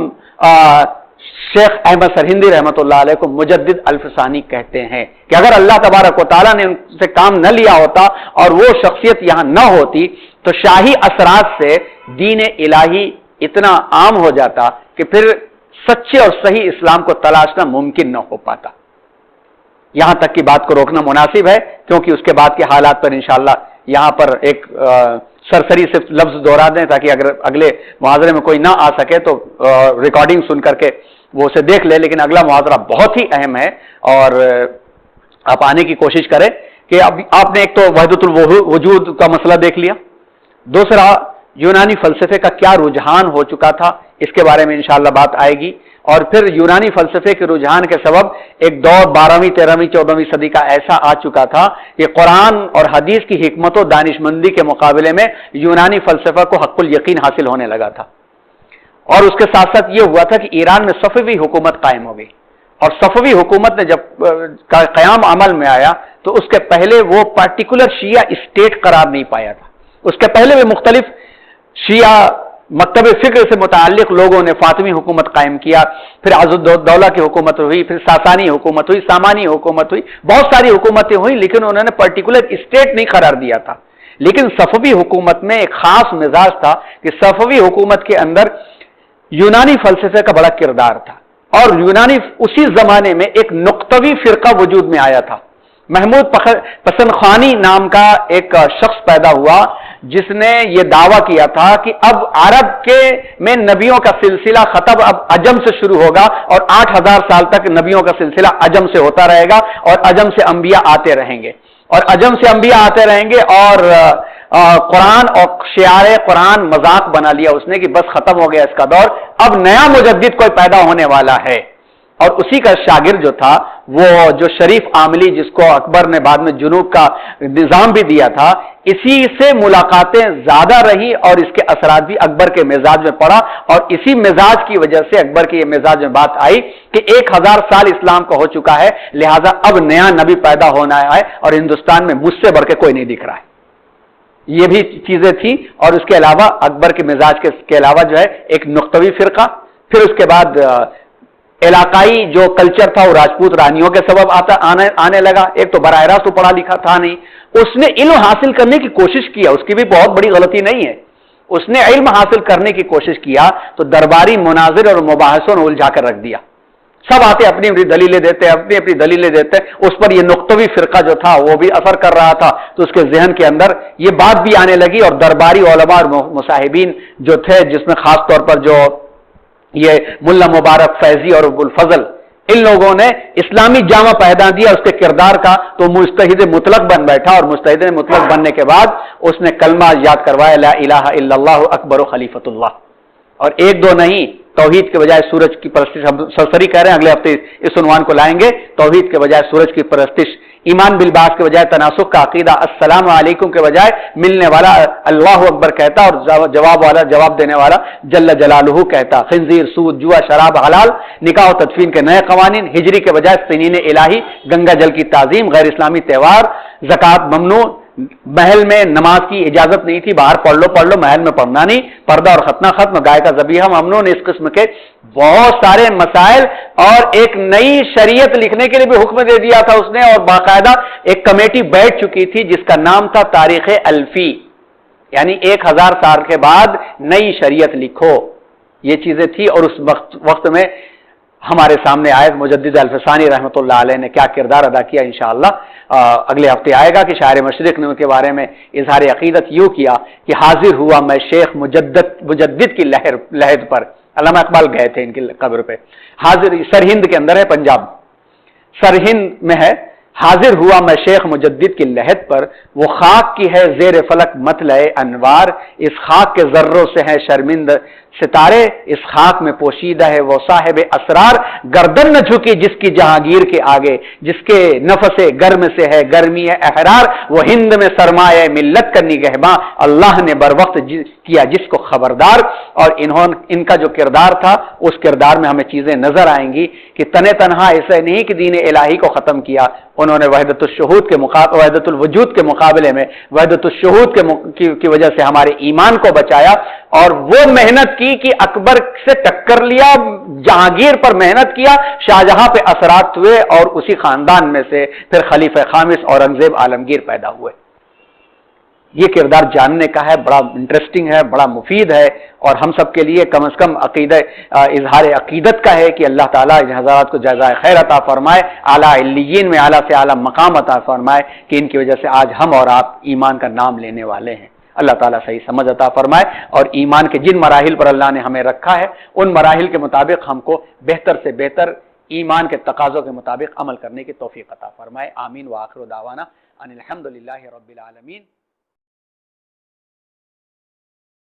شیخ احمد سرہندی رحمۃ اللہ علیہ کو مجدد الفسانی کہتے ہیں، کہ اگر اللہ تبارک و تعالیٰ نے ان سے کام نہ لیا ہوتا اور وہ شخصیت یہاں نہ ہوتی تو شاہی اثرات سے دین الہی اتنا عام ہو جاتا کہ پھر سچے اور صحیح اسلام کو تلاشنا ممکن نہ ہو پاتا۔ یہاں تک کی بات کو روکنا مناسب ہے، کیونکہ اس کے بعد کے حالات پر انشاءاللہ یہاں پر ایک سرسری صرف لفظ دوہرا دیں تاکہ اگر اگلے محاضرے میں کوئی نہ آ سکے تو ریکارڈنگ سن کر کے وہ اسے دیکھ لے۔ لیکن اگلا محاضرہ بہت ہی اہم ہے اور آپ آنے کی کوشش کریں کہ اب آپ نے ایک تو وحدت الوجود کا مسئلہ دیکھ لیا، دوسرا یونانی فلسفے کا کیا رجحان ہو چکا تھا، اس کے بارے میں انشاءاللہ بات آئے گی، اور پھر یونانی فلسفے کے رجحان کے سبب ایک دور 12ویں 13ویں 14ویں صدی کا ایسا آ چکا تھا کہ قرآن اور حدیث کی حکمت و دانشمندی کے مقابلے میں یونانی فلسفہ کو حق الیقین حاصل ہونے لگا تھا۔ اور اس کے ساتھ ساتھ یہ ہوا تھا کہ ایران میں صفوی حکومت قائم ہو گئی، اور صفوی حکومت نے جب قیام عمل میں آیا تو اس کے پہلے وہ پارٹیکولر شیعہ اسٹیٹ قرار نہیں پایا تھا۔ اس کے پہلے بھی مختلف شیعہ مکتب فکر سے متعلق لوگوں نے فاطمی حکومت قائم کیا، پھر عزالدولہ کی حکومت ہوئی، پھر ساسانی حکومت ہوئی، سامانی حکومت ہوئی، بہت ساری حکومتیں ہوئی، لیکن انہوں نے پرٹیکولر اسٹیٹ نہیں قرار دیا تھا۔ لیکن صفوی حکومت میں ایک خاص مزاج تھا کہ صفوی حکومت کے اندر یونانی فلسفے کا بڑا کردار تھا، اور یونانی اسی زمانے میں ایک نقطوی فرقہ وجود میں آیا تھا۔ محمود پسندخانی نام کا ایک شخص پیدا ہوا جس نے یہ دعویٰ کیا تھا کہ اب عرب میں نبیوں کا سلسلہ ختم، اب عجم سے شروع ہوگا، اور 8000 سال تک نبیوں کا سلسلہ عجم سے ہوتا رہے گا، اور عجم سے انبیاء آتے رہیں گے، اور عجم سے انبیاء آتے رہیں گے، اور قرآن اور شعار قرآن مذاق بنا لیا اس نے کہ بس ختم ہو گیا اس کا دور، اب نیا مجدد کوئی پیدا ہونے والا ہے۔ اور اسی کا شاگرد جو تھا وہ جو شریف عاملی، جس کو اکبر نے بعد میں جنوب کا نظام بھی دیا تھا، اسی سے ملاقاتیں زیادہ رہی اور اس کے اثرات بھی اکبر کے مزاج میں پڑا، اور اسی مزاج کی وجہ سے اکبر کے یہ مزاج میں بات آئی کہ 1000 سال اسلام کا ہو چکا ہے، لہذا اب نیا نبی پیدا ہونا ہے، اور ہندوستان میں مجھ سے بڑھ کے کوئی نہیں دکھ رہا ہے۔ یہ بھی چیزیں تھیں، اور اس کے علاوہ اکبر کے مزاج کے علاوہ جو ہے ایک نقطوی فرقہ، پھر اس کے بعد علاقائی جو کلچر تھا وہ راجپوت رانیوں کے سبب آنے لگا۔ ایک تو براہ راست وہ پڑھا لکھا تھا نہیں، اس نے علم حاصل کرنے کی کوشش کیا، اس کی بھی بہت بڑی غلطی نہیں ہے، اس نے علم حاصل کرنے کی کوشش کیا تو درباری مناظر اور مباحثوں نے الجھا کر رکھ دیا۔ سب آتے اپنی اپنی دلیلیں دیتے، اس پر یہ نقطوی فرقہ جو تھا وہ بھی اثر کر رہا تھا، تو اس کے ذہن کے اندر یہ بات بھی آنے لگی، اور درباری علماء اور مصاحبین جو تھے، جس میں خاص طور پر جو یہ ملا مبارک فیضی اور ابو الفضل، ان لوگوں نے اسلامی جامہ پہنا دیا اس کے کردار کا، تو مجتہد مطلق بن بیٹھا، اور مجتہد مطلق بننے کے بعد اس نے کلمہ یاد کروایا لا الہ الا اللہ اکبر و خلیفۃ اللہ، اور ایک دو نہیں، توحید کے بجائے سورج کی پرستش، ہم سرسری کہہ رہے ہیں، اگلے ہفتے اس عنوان کو لائیں گے، توحید کے بجائے سورج کی پرستش، ایمان بالبعث کے بجائے تناسخ کا عقیدہ، السلام علیکم کے بجائے ملنے والا اللہ اکبر کہتا، اور جواب دینے والا جل جلالہ کہتا، خنزیر، سود، جوا، شراب حلال، نکاح و تدفین کے نئے قوانین، ہجری کے بجائے سنین الہی، گنگا جل کی تعظیم، غیر اسلامی تہوار، زکوٰۃ ممنوع، محل میں نماز کی اجازت نہیں تھی، باہر پڑھ لو، محل میں پڑھنا نہیں، پردہ اور ختنہ ختم، گائے کا ذبیحہ ممنوع، اس قسم کے بہت سارے مسائل، اور ایک نئی شریعت لکھنے کے لیے بھی حکم دے دیا تھا اس نے، اور باقاعدہ ایک کمیٹی بیٹھ چکی تھی جس کا نام تھا تاریخ الفی، یعنی 1000 سال کے بعد نئی شریعت لکھو، یہ چیزیں تھی۔ اور اس وقت میں ہمارے سامنے آیت مجدد الفسانی رحمۃ اللہ علیہ نے کیا کردار ادا کیا، انشاءاللہ اگلے ہفتے آئے گا کہ شاعر مشرق نے ان کے بارے میں اظہار عقیدت یوں کیا کہ حاضر ہوا میں شیخ مجدد کی لحد پر، علامہ اقبال گئے تھے ان کی قبر پہ، حاضر، سرہند کے اندر ہے، پنجاب سرہند میں ہے، حاضر ہوا میں شیخ مجدد کی لحد پر، وہ خاک کی ہے زیر فلک مطلع انوار، اس خاک کے ذروں سے ہے شرمند ستارے، اس خاک میں پوشیدہ ہے وہ صاحب اسرار، گردن نہ جھکی جس کی جہانگیر کے آگے، جس کے نفس گرم سے ہے گرمی ہے احرار، وہ ہند میں سرمایہ ملت کا نگہباں، اللہ نے بر وقت کیا جس کو خبردار۔ اور ان کا جو کردار تھا اس کردار میں ہمیں چیزیں نظر آئیں گی کہ تنہا ایسا نہیں کہ دین الہی کو ختم کیا، انہوں نے وحدت الشہود کے وحدت الوجود کے مقابلے میں وحدت الشہود کی وجہ سے ہمارے ایمان کو بچایا، اور وہ محنت کی کہ اکبر سے ٹکر لیا، جہانگیر پر محنت کیا، شاہجہاں پہ اثرات ہوئے، اور اسی خاندان میں سے پھر خلیفہ خامس اورنگزیب عالمگیر پیدا ہوئے۔ یہ کردار جاننے کا ہے، بڑا انٹرسٹنگ ہے، بڑا مفید ہے، اور ہم سب کے لیے کم از کم اظہار عقیدت کا ہے کہ اللہ تعالیٰ ان حضرات کو جزائے خیر عطا فرمائے، اعلیٰ علیین میں اعلیٰ سے اعلیٰ مقام عطا فرمائے کہ ان کی وجہ سے آج ہم اور آپ ایمان کا نام لینے والے ہیں۔ اللہ تعالیٰ صحیح سمجھ عطا فرمائے، اور ایمان کے جن مراحل پر اللہ نے ہمیں رکھا ہے ان مراحل کے مطابق ہم کو بہتر سے بہتر ایمان کے تقاضوں کے مطابق عمل کرنے کی توفیق عطا فرمائے۔ آمین۔ وآخر دعوانا ان الحمدللہ رب العالمین۔